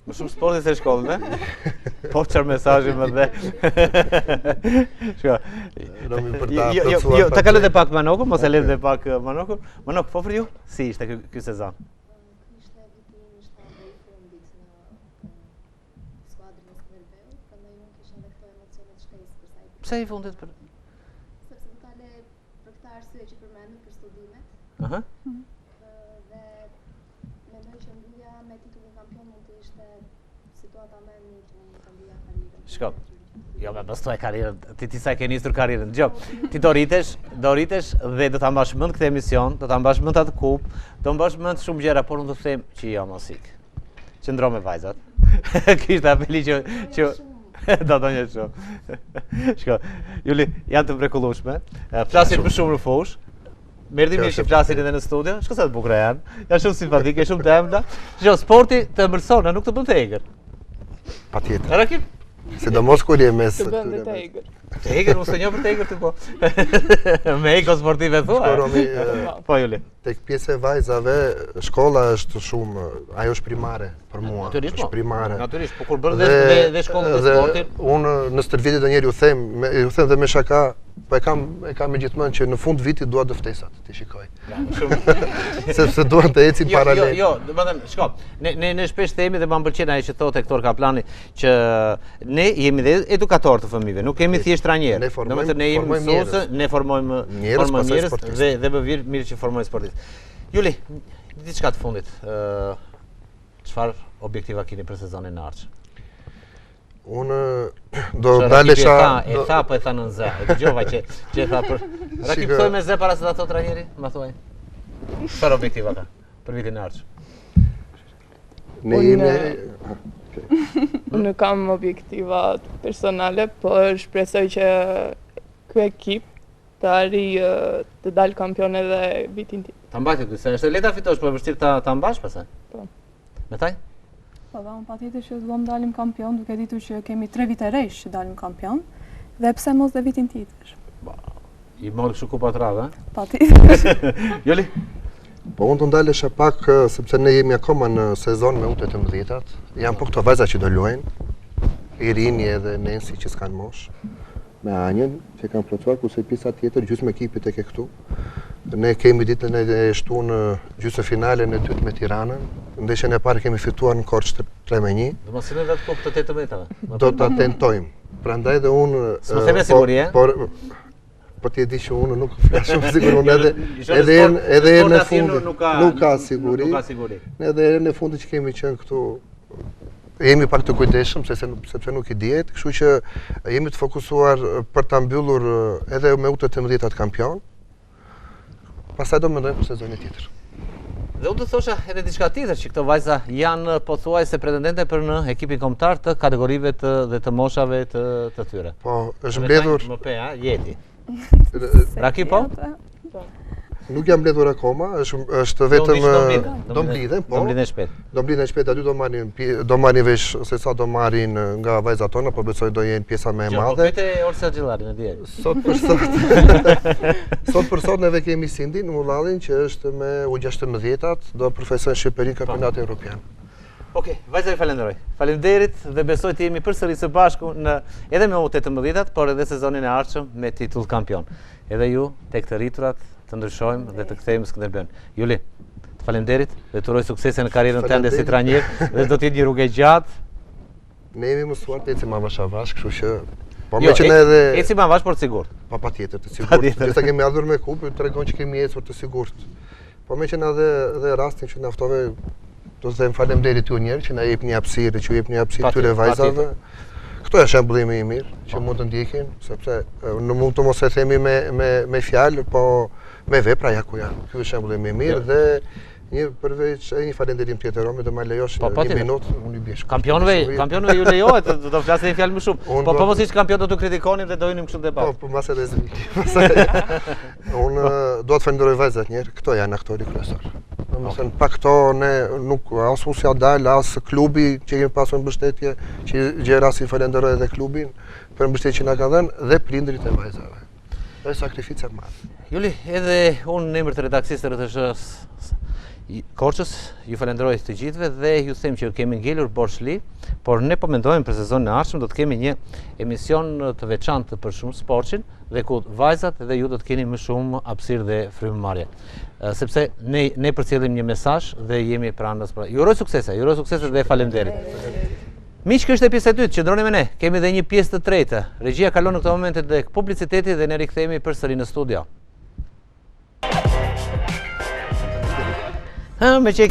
Më shumë sportin se shkollën, e? Po çfarë mesazhi më dhe. Jo, ta kaloj edhe pak Manokun, mos e lë edhe pak Manokun. Manok, po për ju, si ishte ky sezon? Pse i fundit për? Sepse më kale për këtë arsye që përmendur për studimet. Aha. Dhe mendoj që mbyllja me titullin kampion mund të ishte situata më e mirë që mund të mbyllja karrierën. Shko. Jo, me bastoj karrierën. Ti sa ke nisur karrierën. Dgjoj. Ti do rritesh dhe do ta mbash mend këtë emision, do ta mbash mend atë kup, do mbash mend shumë gjëra, por unë do të them që jo mos ik. Qëndro me vajzat. Ky ishte apeli që do të një shumë. Shko, Juli, janë të mrekullueshme. Flasin më shumë në fush. Merdi mirë që flasin edhe në studio. Shko sa të bukura janë. Janë shumë simpatike, shumë të ëmbla. Shko, sporti të ëmbëlson, nuk të bën të egër. Patjetër. Rakim? Sidomos kur je mes. Të bën të egër. Të egër, unë së një për të egër të po. Me eko sportive thua. Po, Juli. Tek pjesë e vajzave, shkolla është shumë, ajo është primare për mua. Naturisht, është primare. Naturisht, po kur bërë dhe shkollën dhe sportin. Unë në stër vitit dhe njerë ju them dhe me shaka, po e kam me gjithmonë që në fund vitit dua dëftesat, ti shikoj. Sepse duan të ecin paralel. Jo, do të thënë, shko. Ne shpesh themi dhe më pëlqen ajo që thotë Hektor Kaplani që ne jemi dhe edukatorë të fëmijëve, nuk kemi thjesht trajnerë. Domethënë ne jemi mësuesë, ne formojmë njerëz dhe më mirë që formojmë sportistë. Juli, diçka të fundit. Çfarë objektiva keni për sezonin e ardhshëm? Unë do dalesha... E tha, po e tha në zë. E dëgjova që e tha për... Raki pëthoj me zë para se ta thot trajneri? Ma thuaj. Çfarë objektiva ka për vitin e ardhshëm? Ne jemi... Unë kam objektiva personale, por shpresoj që ky ekip të arrijë të dalë kampion edhe vitin tjetër. Ta mbajtë ky, se është e lehta fitosh, po e vështirë ta mbash pastaj. Po. Metaj? Po, unë patjetër që do dalim kampion, duke ditur që kemi 3 vite rresh që dalim kampion, dhe pse mos dhe vitin tjetër. I morë kështu kupa të radhë, a? Patjetër. Joli? Po unë të ndalesha pak, sepse ne jemi akoma në sezon me U18-at, janë po këto vajza që do luajnë, Irini edhe Nensi që s'kanë mosh, me Anjën që kanë plotësuar, kurse pjesa tjetër gjysmë ekipit e ke këtu. Ne kemi ditën e shtunë gjysmë finale në dytë me Tiranën, ndeshjen e parë kemi fituar në Korçë 3-1. Do mos sillen vetë kupë të 18-tave. Do ta tentojmë. Prandaj dhe unë s'më them me siguri, po ti e di që unë nuk flas shumë sigur, unë edhe në fundit nuk ka siguri. Edhe në fundit që kemi qenë këtu jemi pak të kujdesshëm sepse nuk i dihet, kështu që jemi të fokusuar për ta mbyllur edhe me U18-at kampion. Pastaj do mendojmë për sezonin tjetër. Dhe unë të thosha edhe diçka tjetër që këto vajza janë pothuajse pretendente për në ekipin kombëtar të kategorive dhe të moshave të tyre. Po, është mbledhur MP, Jeti. Raki po? Nuk jam mbledhur akoma, është vetëm do mblidhen, po. Do mblidhen shpejt. Do mblidhen shpejt, aty do marrin vesh se sa do marrin nga vajzat tona, po besoj do jenë pjesa më e madhe. Po pyete Olsa Xhillarin e dihet. Sot për sot neve kemi Sindin Mullalin që është me U16-at, do përfaqësojnë Shqipërinë kampionatin evropian. Okej, vajza ju falenderoj. Faleminderit dhe besoj të jemi përsëri së bashku edhe me U18-at, por edhe sezonin e ardhshëm me titull kampion. Edhe ju tek të rriturat të ndryshojmë dhe të kthehemi Skënderbeu. Juli, të falenderit dhe të uroj suksese në karrierën tënde si trajner dhe do të jetë një rrugë e gjatë. Ne jemi mësuar të ecim avash avash, kështu që po më që ne edhe ecim avash por të sigurt. Po patjetër, të sigurt. Gjithsa kemi ardhur me kupë, tregon që kemi ecur të sigurt. Po më që na edhe rastin që na ftove, do të them faleminderit ju njerë që na jep një hapësirë, që ju jep një hapësirë këtyre vajzave. Këto janë shembullime i mirë që mund të ndjekin, sepse në mund të mos e themi me fjalë, po me vepra ja ku janë. Ky është shembullim i mirë dhe një përveç një falënderim tjetër Romi, do më lejosh një minutë unë i biesh. Kampionëve ju lejohet, do të flasë një fjalë më shumë. Po mos ish kampion do t'u kritikonin dhe do hynim kështu debat. Po mbas edhe zgjidhni. Unë dua të falenderoj vajzat një herë, këto janë aktorë kryesor. Domethënë pa këto ne nuk as mos ja dal as klubi që kemi pasur mbështetje, që gjë rasti falenderoj edhe klubin për mbështetjen që na ka dhënë dhe prindrit e vajzave. Është sakrificë e madhe. Juli, edhe unë në emër të redakcisë të RTS Korçës, ju falenderoj të gjithëve dhe ju them që kemi ngelur borxhli, por ne po mendojmë për sezonin e ardhshëm do të kemi një emision të veçantë për shumë sportin dhe ku vajzat dhe ju do të keni më shumë hapësirë dhe frymëmarrje. Sepse ne përcjellim një mesazh dhe jemi pranë. Ju uroj suksese dhe faleminderit. Miq, kjo është pjesa e dytë, qëndroni me ne. Kemi edhe një pjesë të tretë. Regjia kalon në këtë moment tek publiciteti dhe ne rikthehemi përsëri në studio. Me që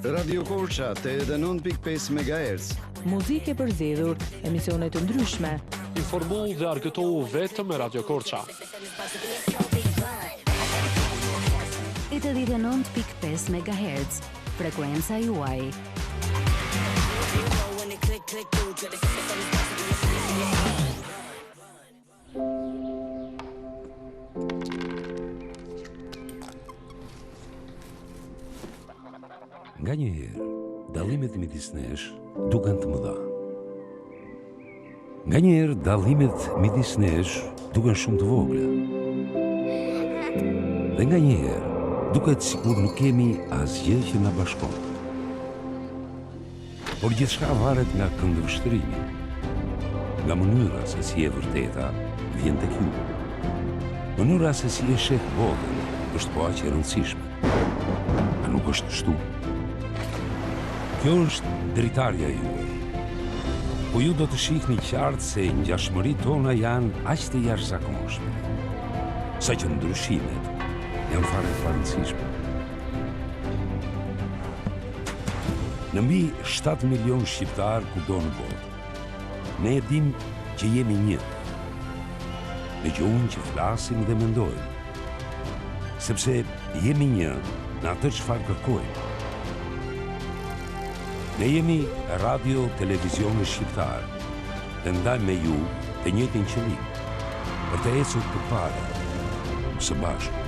Radio Korça 89.5 MHz. Muzikë e përzjedhur, emisione të ndryshme. Informu dhe argëtohu vetëm me Radio Korça. 89.5 MHz, frekuenca juaj. Nga një herë, dallimet midis nesh duken të mëdha. Nga një herë, dallimet midis nesh duken shumë të vogla. Dhe nga një herë, duket sikur nuk kemi asgjë që na bashkon. Por gjithçka varet nga këndvështrimi, nga mënyra se si e vërteta vjen tek ju. Mënyra se si e sheh botën është po aq e rëndësishme. A nuk është kështu? Kjo është dritarja juaj. Po ju do të shihni qartë se ngjashmëritë tona janë aq të jashtëzakonshme, sa që ndryshimet janë fare të rëndësishme. Në mbi 7 milion shqiptar kudo në botë, ne e dim që jemi një. Me gjuhën që flasim dhe mendojmë, sepse jemi një në atë çfarë kërkojmë. Ne jemi radio televizioni shqiptar dhe ndajmë me ju të njëjtin qëllim, për të ecur përpara, së bashku.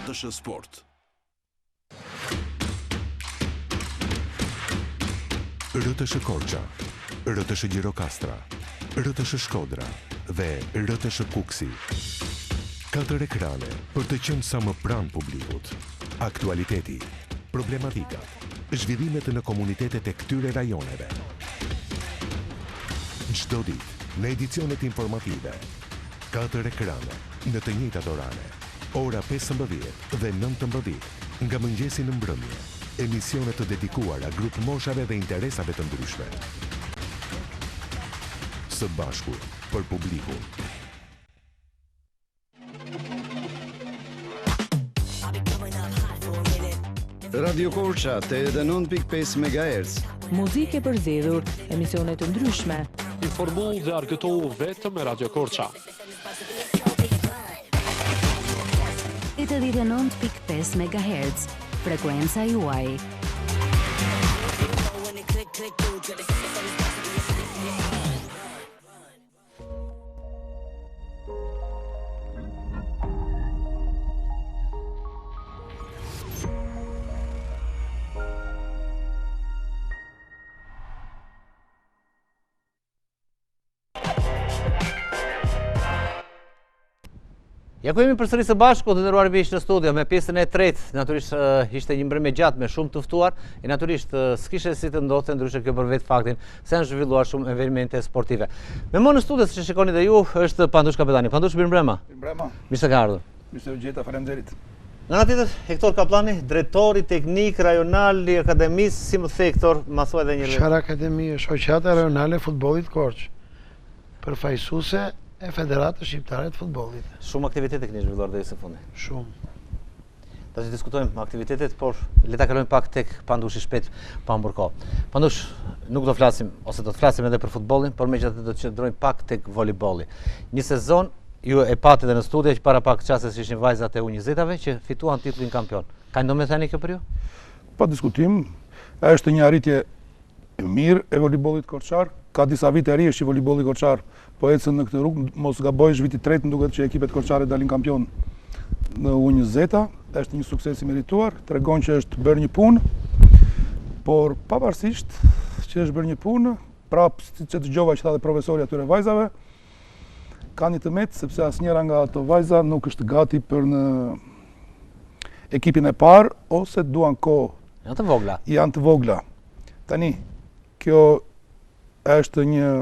TSH Sport. RTS Korça, RTS Gjirokastra, RTS Shkodra dhe RTS Kuksi. 4 ekrane për të qenë sa më pranë publikut. Aktualiteti, problematika, zhvillimet në komunitetet e këtyre rajoneve. Çdo ditë në edicionet informative. 4 ekrane në të njëjtat orare. Ora 15 dhe 19 nga mëngjesi në mbrëmje. Emisione të dedikuara grup moshave dhe interesave të ndryshme. Së bashku për publikun. Radio Korça 89.5 MHz. Muzikë e përzjedhur, emisione të ndryshme. Informu dhe argëtohu vetëm me Radio Korça. 89.5 MHz, frekuenca juaj. Ja ku jemi përsëri së bashku të nderuar miq në studio me pjesën e tretë. Natyrisht ishte një mbrëmje gjatë me shumë të ftuar, e natyrisht s'kishte si të ndodhte ndryshe kjo për vetë faktin se janë zhvilluar shumë evente sportive. Me më në studio, siç e shikoni dhe ju, është Pandush Kapetani. Pandush, mirëmbrëma. Mirëmbrëma. Mirë se ka ardhur. Mirë se u gjeta, faleminderit. Nga ana tjetër, Hektor Kaplani, drejtori teknik rajonal i akademisë, si më the Hektor, ma thuaj edhe një herë. Çfarë akademi është? Shoqata rajonale e futbollit Korçë. Përfaqësuese e Federatës Shqiptare të Futbollit. Shumë aktivitete keni zhvilluar deri së fundi. Shumë. Tash diskutojmë aktivitetet, por le ta kalojmë pak tek Pandushi shpejt pa humbur kohë. Pandush, nuk do flasim ose do të flasim edhe për futbollin, por megjithatë do të qëndrojmë pak tek voleybolli. Një sezon ju e pati edhe në studio që para pak çaste ishin vajzat e U20-ve që fituan titullin kampion. Ka ndomethënë kjo për ju? Pa diskutim, është një arritje e mirë e voleybollit korçar. Ka disa vite rrihesh që voleybolli korçar po ecën në këtë rrugë, mos gabojsh viti tretë më duket që ekipet korçare dalin kampion në U20. Është një sukses i merituar, tregon që është bërë një punë, por pavarësisht që është bërë një punë, prapë siç e dëgjova që tha dhe profesori atyre vajzave, ka një tëmet sepse asnjëra nga ato vajza nuk është gati për në ekipin e parë ose duan kohë. Janë të vogla. Janë të vogla. Tani, kjo është një,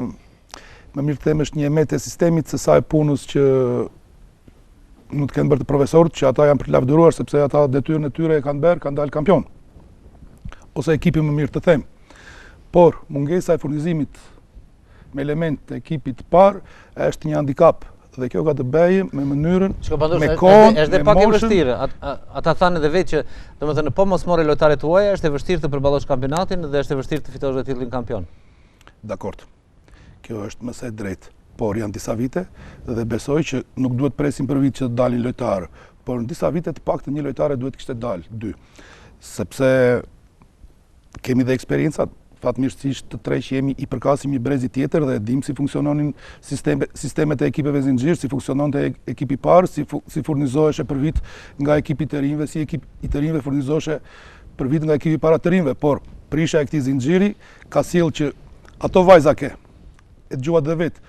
më mirë të them, është një emet e sistemit se sa e punës që nuk të kenë bërë të profesorët, që ata janë për të lavdëruar sepse ata detyrën e tyre e kanë bërë, kanë dalë kampion. Ose ekipi më mirë të them. Por mungesa e furnizimit me element të ekipit të parë është një handicap dhe kjo ka të bëjë me mënyrën, me kohën, është pak e vështirë. Ata thanë edhe vetë që, domethënë, po mos morë lojtarët tuaja, është e vështirë të përballosh kampionatin dhe është e vështirë të fitosh titullin kampion. Dakord. Kjo është më së drejtë, por janë disa vite dhe besoj që nuk duhet presim për vit që të dalin lojtarë, por në disa vite të paktën një lojtare duhet kishte dalë, 2. Sepse kemi dhe eksperiencat. Fatmirësisht të tre që jemi i përkasim një brezi tjetër dhe dim si funksiononin sistemet e ekipeve zinxhir, si funksionon të ekipi parë, si furnizoheshe për vit nga ekipi të rinjve, si ekipi i të rinjve furnizoheshe për vit nga ekipi para të rinjve, por prisha e këtij zinxhiri ka sjellë që ato vajza ke, e dëgjuat dhe vetë,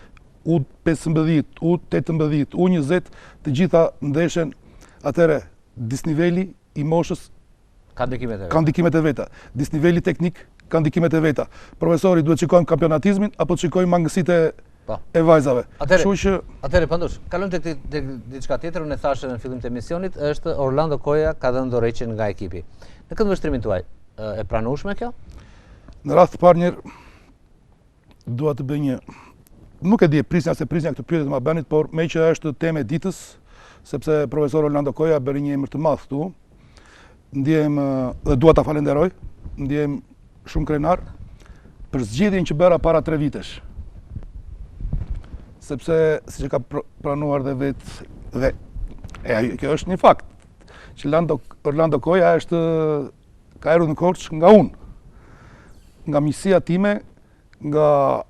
U15, U18, U20, të gjitha ndeshen atëre disniveli i moshës ka ndikimet e veta, disniveli teknik ka ndikimet e veta. Profesori duhet shikojmë kampionatizmin apo të shikojmë mangësitë e vajzave. Atëre, Pandush, kalojmë tek diçka tjetër, unë e thashë në fillim të emisionit, është Orlando Koja ka dhënë dorëheqjen nga ekipi. Në këtë vështrimin tuaj, e pranueshme kjo? Në rast të parë njëherë dua të bëj një, nuk e di prisja këtë pyetje të ma bënit, por me që është temë e ditës, sepse profesor Orlando Koja bëri një emër të madh këtu. Ndjehem dhe dua ta falenderoj, ndjehem shumë krenar për zgjedhjen që bëra para 3 vitesh. Sepse, si që ka pranuar dhe vetë, dhe kjo është një fakt, që Orlando Koja ka erë në Korçë nga unë, nga misia time, nga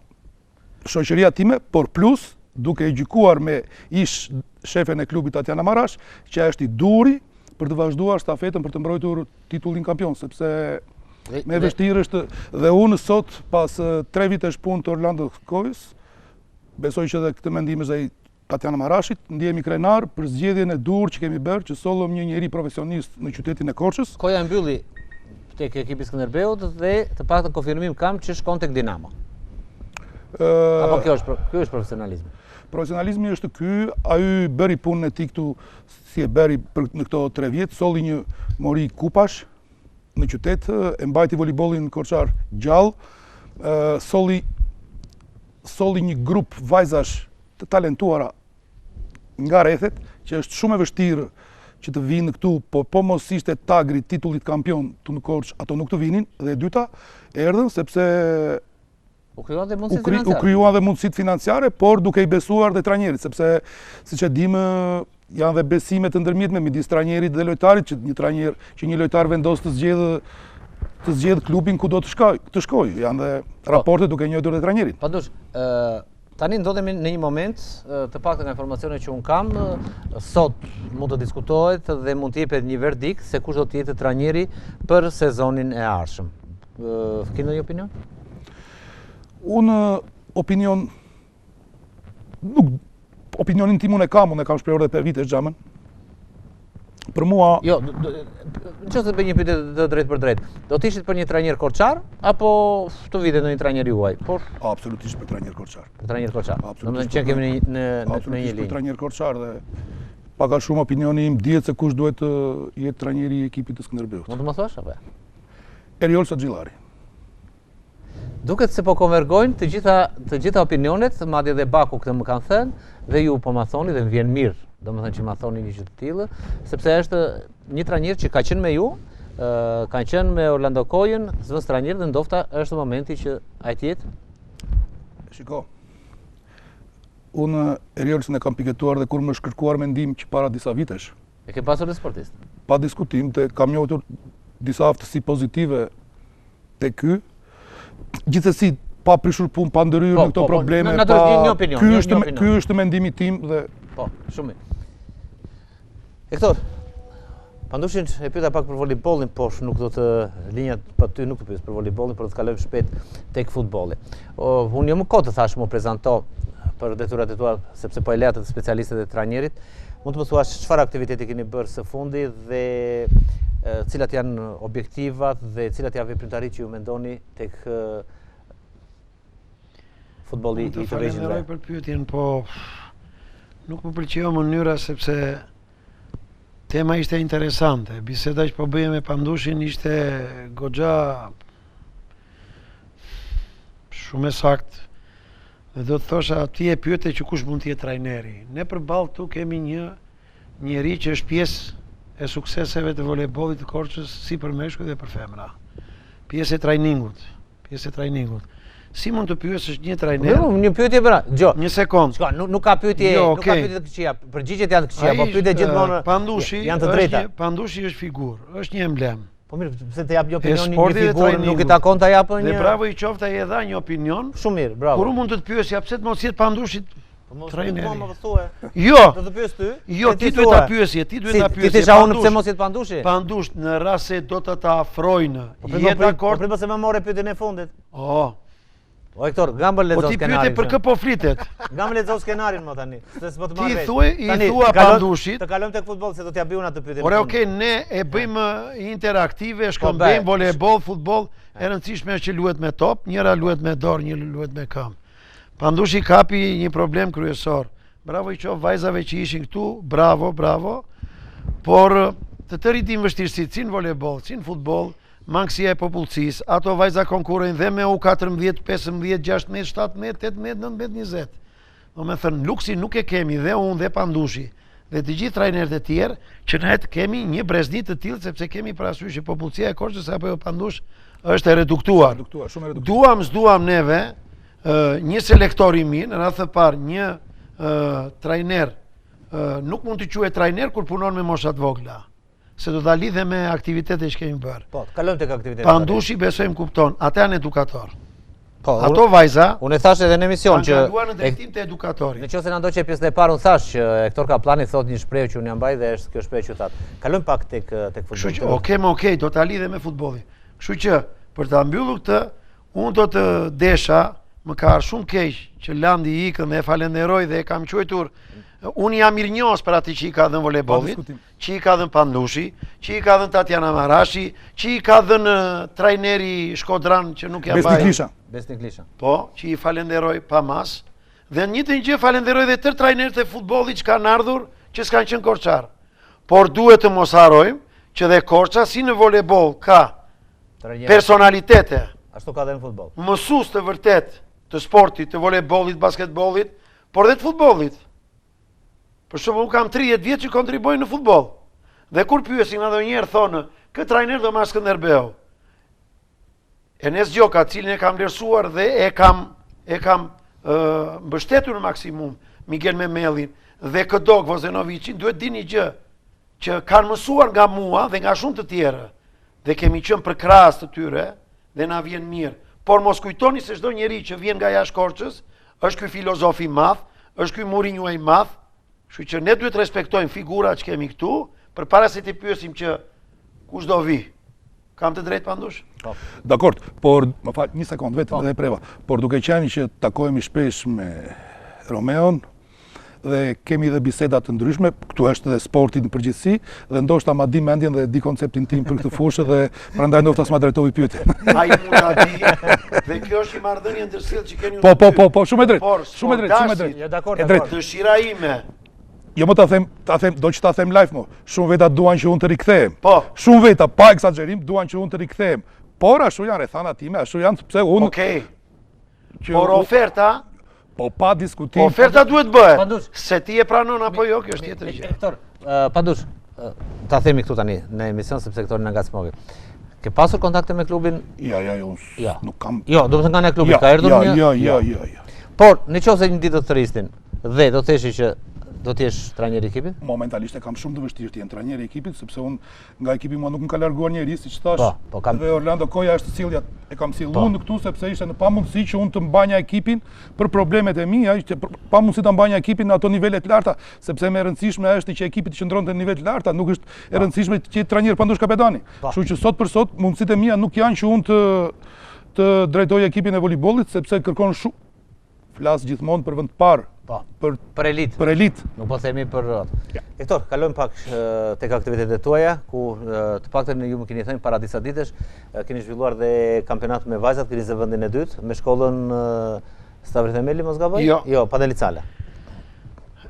shoqëria time, por plus, duke e gjykuar me ish shefen e klubit Tatjana Marash, që është i duri për të vazhduar stafetën për të mbrojtur titullin kampion, sepse me vështirë është dhe unë sot pas 3 vitesh punë të Orlando Kojës, besoj që dhe këtë mendim është dhe Tatjana Marashit, ndjehemi krenar për zgjedhjen e dur që kemi bërë, që sollëm një njeri profesionist në qytetin e Korçës. Koja mbylli tek ekipi Skënderbeut dhe të paktën konfirmim kam që shkon tek Dinamo. Apo kjo është profesionalizmi? Profesionalizmi është ky, ai bëri punën e tij këtu si e bëri në këto 3 vjet, solli një mori kupash në qytet, e mbajti volejbollin Korçar gjallë, solli një grup vajzash të talentuara nga rrethet, që është shumë e vështirë që të vinë këtu, po mos ishte tagri titullit kampion të në Korçë, ato nuk të vinin, dhe e dyta erdhën sepse u krijuan dhe mundësitë financiare, por duke i besuar dhe trajnerit, sepse siç e dimë janë dhe besime të ndërmjetme midis trajnerit dhe lojtarit, që një lojtar vendos të zgjedh klubin ku do të shkojë. Janë dhe raporte duke njohur dhe trajnerit. Pandush, tani ndodhemi në një moment, të paktën nga informacionet që unë kam, sot mund të diskutohet dhe mund të jepet një verdikt se kush do të jetë trajneri për sezonin e ardhshëm. Keni ndonjë opinion? Unë opinionin tim unë e kam shprehur edhe për vitesh xhamën. Për mua... Jo, nëse të bëj një pyetje të drejtë për drejtë, do të ishit për një trajner korçar apo të vitet në një trajner juaj? Absolutisht për trajner korçar. Për trajner korçar. Domethënë që kemi në një linjë. Për trajner korçar dhe pak a shumë opinioni im dihet se kush duhet të jetë trajneri i ekipit të Skënderbeut. Mund të më thosh apo? Eriol Saxhillari. Duket se po konvergojnë të gjitha opinionet, madje dhe Baku këtë më kanë thënë, dhe ju po ma thoni dhe më vjen mirë, domethënë që ma thoni një gjë të tillë, sepse është një trajner që ka qenë me ju, ka qenë me Orlando Kojën, zëvendës trajner dhe ndofta është momenti që ai të jetë. Shiko. Unë Eriolsin e kam piketuar dhe kur më është kërkuar mendim që para disa vitesh. E ke pasur dhe sportist? Pa diskutim, kam njohur disa aftësi pozitive te ky. Gjithsesi, pa prishur punë, pa ndërhyrë në këto probleme, ky është mendimi tim dhe... Po, shumë mirë. Hektor, Pandushin e pyeta pak për volejbollin, por nuk do të linjat pa ty nuk të pyes për volejbollin, por do të kalojmë shpejt tek futbolli. Unë jo më kot të thash më prezanto për detyrat e tua, sepse po e leat të specialistët e trajnerit. Mund të më thuash çfarë aktiviteti keni bërë së fundi dhe cilat janë objektivat dhe cilat janë veprimtaritë që ju mendoni tek futbolli i të vegjël. Falenderoj për pyetjen, po nuk më pëlqeu mënyra sepse tema ishte interesante. Biseda që po bëje me Pandushin ishte goxha shumë e saktë. Dhe do të thosha, ti e pyete që kush mund të jetë trajneri. Ne përballë këtu kemi një njeri që është pjesë e sukseseve të volejbollit të Korçës si për meshkuj dhe për femra. Pjesë e trajningut. Si mund të pyesësh një trajner? Një pyetje bëra. Gjo. Një sekond. Shka, nuk ka pyetje, nuk ka pyetje të këqija. Përgjigjet janë të këqija, po pyetje gjithmonë janë të drejta. Pandushi është figurë, është një emblem. Po mirë, pse të jap një opinion një figurë, nuk i takon ta japë një. Dhe bravo i qoftë ai e dha një opinion. Shumë mirë, bravo. Kur mund të të pyesja pse të mos jetë Pandushit trajneri? Po mos thuaj. Jo. Do të pyes ty? Jo, ti duhet ta pyesje, Ti thesha unë pse mos jetë Pandushi? Pandush në rast se do të ta afrojnë. Je dakord? Po primë se më morë pyetjen e fundit. Oh. O Hektor, gambë lexo skenarin. Po ti pyete për kë po flitet? Gambë lexo skenarin më tani. Ti thua Pandushit. Të kalojmë tek futbolli se do t'ja bëj unë atë pyetje. Ore, okay, ne e bëjmë interaktive, shkëmbejmë volejboll, futboll, e rëndësishme është që luhet me top, njëra luhet me dorë, një luhet me këmbë. Pandushi kapi një problem kryesor. Bravo i qoftë vajzave që ishin këtu, bravo. Por të tërit vështirësitë, si në volejboll, si në futboll, mangësia e popullsisë, ato vajza konkurrojnë dhe me U14, 15, 16, 17, 18, 19, 20. Do me thënë, luksi nuk e kemi dhe unë dhe Pandushi dhe të gjithë trajnerët e tjerë që ne kemi një brezni të tillë sepse kemi parasysh që popullsia e Korçës apo Pandush është e reduktuar. Duam neve një selektor i mirë, në radhë të parë një trajner nuk mund të quhet trajner kur punon me mosha të vogla. Se do ta lidhe me aktivitetet që kemi bërë. Po, kalojmë tek aktivitetet. Pandushi besojmë kupton, ata janë edukator. Po, ato vajza. Unë thash edhe në emision që kaluan në drejtim të edukatorit. Nëse na ndoqë pjesën e parë unë thash që Hektor Kaplani thotë një shprehje që unë jam mbaj dhe është kjo shprehje që thatë. Kalojmë pak tek futbolli. Okej, do ta lidhe me futbollin. Kështu që për ta mbyllur këtë, unë do të desha, më ka ardhur shumë keq që Landi ikën dhe e falenderoj dhe e kam quajtur. Unë jam mirënjohës për atë që i ka dhënë volejbollit, që i ka dhënë Pandushi, që i ka dhënë Tatjana Marashi, që i ka dhënë trajneri Shkodran që nuk ja mbaj. Besnik Lisha. Po, që i falenderoj pa mas. Dhe në njëjtën gjë falenderoj dhe tërë trajnerët e futbollit që kanë ardhur, që s'kanë qenë korçar. Por duhet të mos harrojmë që dhe Korça si në volejboll ka personalitete. Ashtu ka dhe në futboll. Mësues të vërtet të sportit, të volejbollit, basketbollit, por dhe të futbollit. Për shumë unë kam 30 vjetë që kontribojnë në futbol. Dhe kur pyesin edhe njerë thonë, këtë trajner do marrë Skënderbeu. Enes Gjoka, cilin e kam vlerësuar dhe e kam mbështetur në maksimum, Miguel Memellin dhe Këdog Vozenovicin, duhet dini gjë, që kanë mësuar nga mua dhe nga shumë të tjere, dhe kemi qënë për krahas të tyre, dhe na vjen mirë. Por mos kujtoni se çdo njeri që vjen nga jashtë Korçës, është ky filozof i madh, është ky Mourinho i madh. Kështu që ne duhet respektojmë figurat që kemi këtu, përpara se t'i pyesim që kush do vi. Kam të drejtë Pandush? Dakord, por më fal një sekond vetëm edhe preva. Por duke qenë që takohemi shpesh me Romeon dhe kemi dhe biseda të ndryshme, këtu është edhe sporti në përgjithësi dhe ndoshta ma di mendjen dhe di konceptin tim për këtë fushë dhe prandaj ndoshta s'ma drejtovi pyetjen. Ai mund ta di. Dhe kjo është i marrëdhënie ndërsjellë që keni. Po, shumë e drejtë. Shumë e drejtë. Jo, dakord. Dëshira ime. Jo më do që ta them live mo, shumë veta duan që unë të rikthehem. Po. Shumë veta, pa eksagjerim, duan që unë të rikthehem. Por ashtu janë rrethana time, ashtu janë pse unë. Okej. Por oferta? Po pa diskutim. Oferta duhet bëhet. Se ti e pranon apo jo, kjo është tjetër gjë. Hektor, Pandush, ta themi këtu tani në emision sepse këto në ngacmove. Ke pasur kontakte me klubin? Jo, nuk kam. Jo, do të thënë nga ne klubi ka erdhur një. Jo. Por nëse një ditë do të thristin dhe do të theshi që do t'jesh trajner i ekipit? Momentalisht e kam shumë të vështirë të jem trajner i ekipit, sepse unë nga ekipi mua nuk më ka larguar njeri, siç thash. Dhe Orlando Koja është sjellja, e kam sjellur në këtu sepse ishte në pamundësi që unë të mbanja ekipin për problemet e mia, ishte pamundësi ta mbanja ekipin në ato nivele të larta, sepse më e rëndësishme është që ekipi të qëndronte në nivel të larta, nuk është e rëndësishme që jetë trajner Pandush Kapetani. Kështu që sot për sot mundësitë e mia nuk janë që unë të drejtoj ekipin e voleybollit sepse kërkon shumë flas gjithmonë për vend të parë. Po, për elit. Për elit. Nuk po themi për Hektor, kalojmë pak tek aktivitetet tuaja, ku të paktën ju më keni thënë para disa ditësh, keni zhvilluar dhe kampionat me vajzat, keni zë vendin e dytë me shkollën Stavri Themeli, mos gaboj? Jo, Padelicale.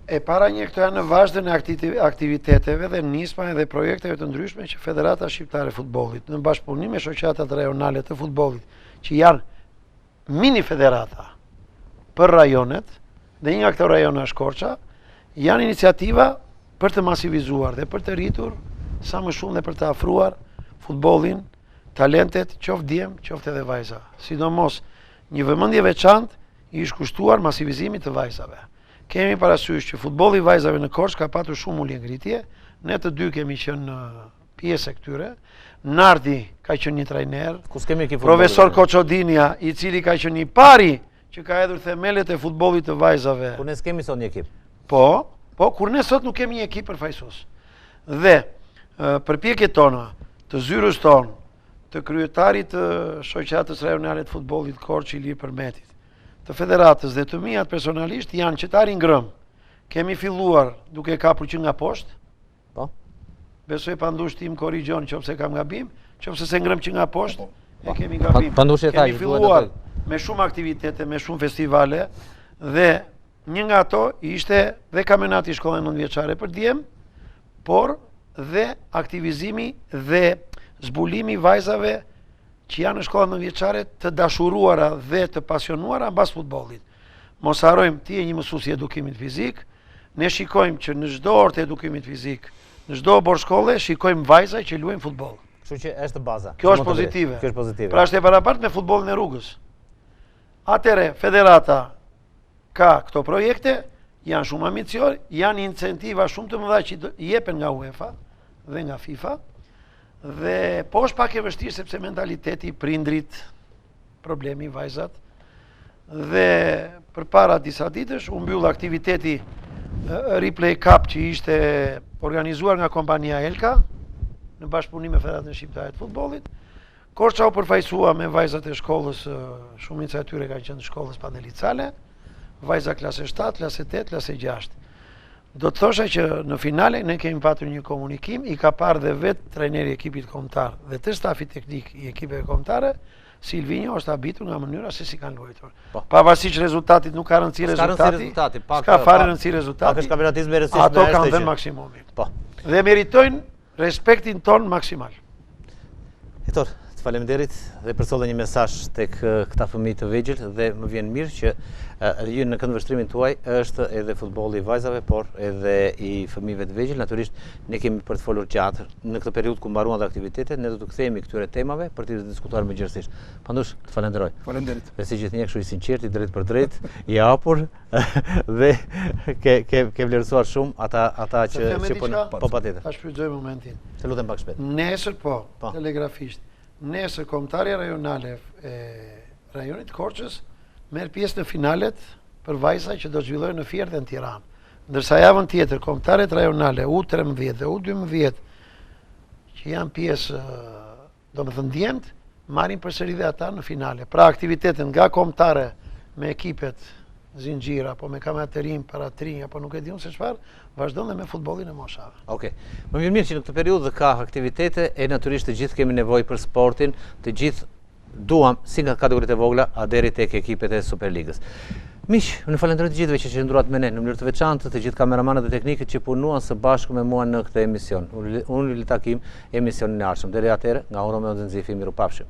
E para një këto janë në vazhdën e aktiviteteve dhe nisma dhe projekteve të ndryshme që Federata Shqiptare e Futbollit, në bashkëpunim me shoqatat rajonale të futbollit, që janë mini federata për rajonet, dhe një nga këto rajona Shkorqa, janë iniciativa për të masivizuar dhe për të rritur sa më shumë dhe për të afruar futbollin, talentet, qoftë djem, qoftë edhe vajza. Sidomos, një vëmendje veçantë i është kushtuar masivizimit të vajzave. Kemi parasysh që futbolli i vajzave në Korçë ka patur shumë ulje ngritje, ne të dy kemi qenë pjesë e këtyre. Nardi ka qenë një trajner, profesor Koçodinja, i cili ka qenë i pari që ka hedhur themelet e futbollit të vajzave. Kur ne s'kemi sot një ekip. Po, kur ne sot nuk kemi një ekip përfaqësues. Dhe përpjekjet tona, të zyrës tonë, të kryetarit të shoqatës rajonale të futbollit Korçë Ilir Përmetit, të federatës dhe të mijat personalisht janë që të arrin ngrëm. Kemi filluar duke kapur që nga poshtë. Po. Besoj pandush tim korrigjon nëse kam gabim, nëse se ngrëm që nga poshtë, e kemi gabim. Kemi filluar me shumë aktivitete, me shumë festivale, dhe një nga ato ishte dhe kampionati i shkollës 9-vjeçare për djem, por dhe aktivizimi dhe zbulimi vajzave që janë në shkollat 9-vjeçare të dashuruara dhe të pasionuara mbas futbollit. Mos harrojmë, ti je një mësues i edukimit fizik, ne shikojmë që në çdo orë të edukimit fizik, në çdo borë shkolle shikojmë vajza që luajnë futboll. Kështu që është baza. Kjo është pozitive. Pra është e parapartë me futbollin e rrugës. Atëre, federata ka këto projekte, janë shumë ambiciozë, janë incentiva shumë të mëdha që jepen nga UEFA dhe nga FIFA, dhe po është pak e vështirë sepse mentaliteti, prindrit, problemi, vajzat, dhe përpara disa ditësh u mbyll aktiviteti Replay Cup që ishte organizuar nga kompania Elka në bashkëpunim me Federatën Shqiptare të Futbollit. Korça u përfaqësua me vajzat e shkollës, shumica e tyre kanë qenë shkollës Padelicale, vajza klase 7, klase 8, klase 6. Do të thosha që në finale ne kemi patur një komunikim, i ka parë dhe vetë trajneri i ekipit kombëtar dhe të stafi teknik i ekipeve kombëtare, Silvinjo është habitur nga mënyra se si kanë luajtur. Pavarësisht rezultatit nuk ka rëndësi rezultati, s'ka fare rëndësi rezultati, ato kanë dhënë maksimumin. Dhe meritojnë respektin ton maksimal. Hektor, të faleminderit dhe përsollë një mesazh tek këta fëmijë të vegjël dhe më vjen mirë që ju në këndvështrimin tuaj është edhe futbolli i vajzave, por edhe i fëmijëve të vegjël. Natyrisht ne kemi për të folur gjatë në këtë periudhë ku mbaruan aktivitetet, ne do të kthehemi këtyre temave për të diskutuar më gjerësisht. Pandush, të falenderoj. Faleminderit. Dhe si gjithnjë kështu i sinqert, i drejt për drejt, i hapur dhe ke vlerësuar shumë ata që po patjetër. Ta shfrytëzoj momentin. Të lutem pak shpejt. Nesër telegrafisht. Nesër kombëtarja rajonale e rajonit Korçës merr pjesë në finalet për vajza që do zhvillohen në Fier dhe në Tiranë. Ndërsa javën tjetër kombëtarjet rajonale U13 dhe U12 që janë pjesë, domethënë djemt, marrin përsëri dhe ata në finale. Pra aktivitetet nga kombëtare me ekipet zinxhir apo me kampionaterim para trinj apo nuk e di unë se çfarë, vazhdon dhe me futbollin e moshave. Okej. Më vjen mirë që në këtë periudhë ka aktivitete e natyrisht të gjithë kemi nevojë për sportin, të gjithë duam si nga kategoritë e vogla a deri tek ekipet e Superligës. Miq, unë falenderoj të gjithëve që qëndruat me ne në mënyrë të veçantë, të gjithë kameramanët dhe teknikët që punuan së bashku me mua në këtë emision. Unë ju takim emisionin e ardhshëm. Deri atëherë, nga unë Romeo Denzifi, miru pafshim.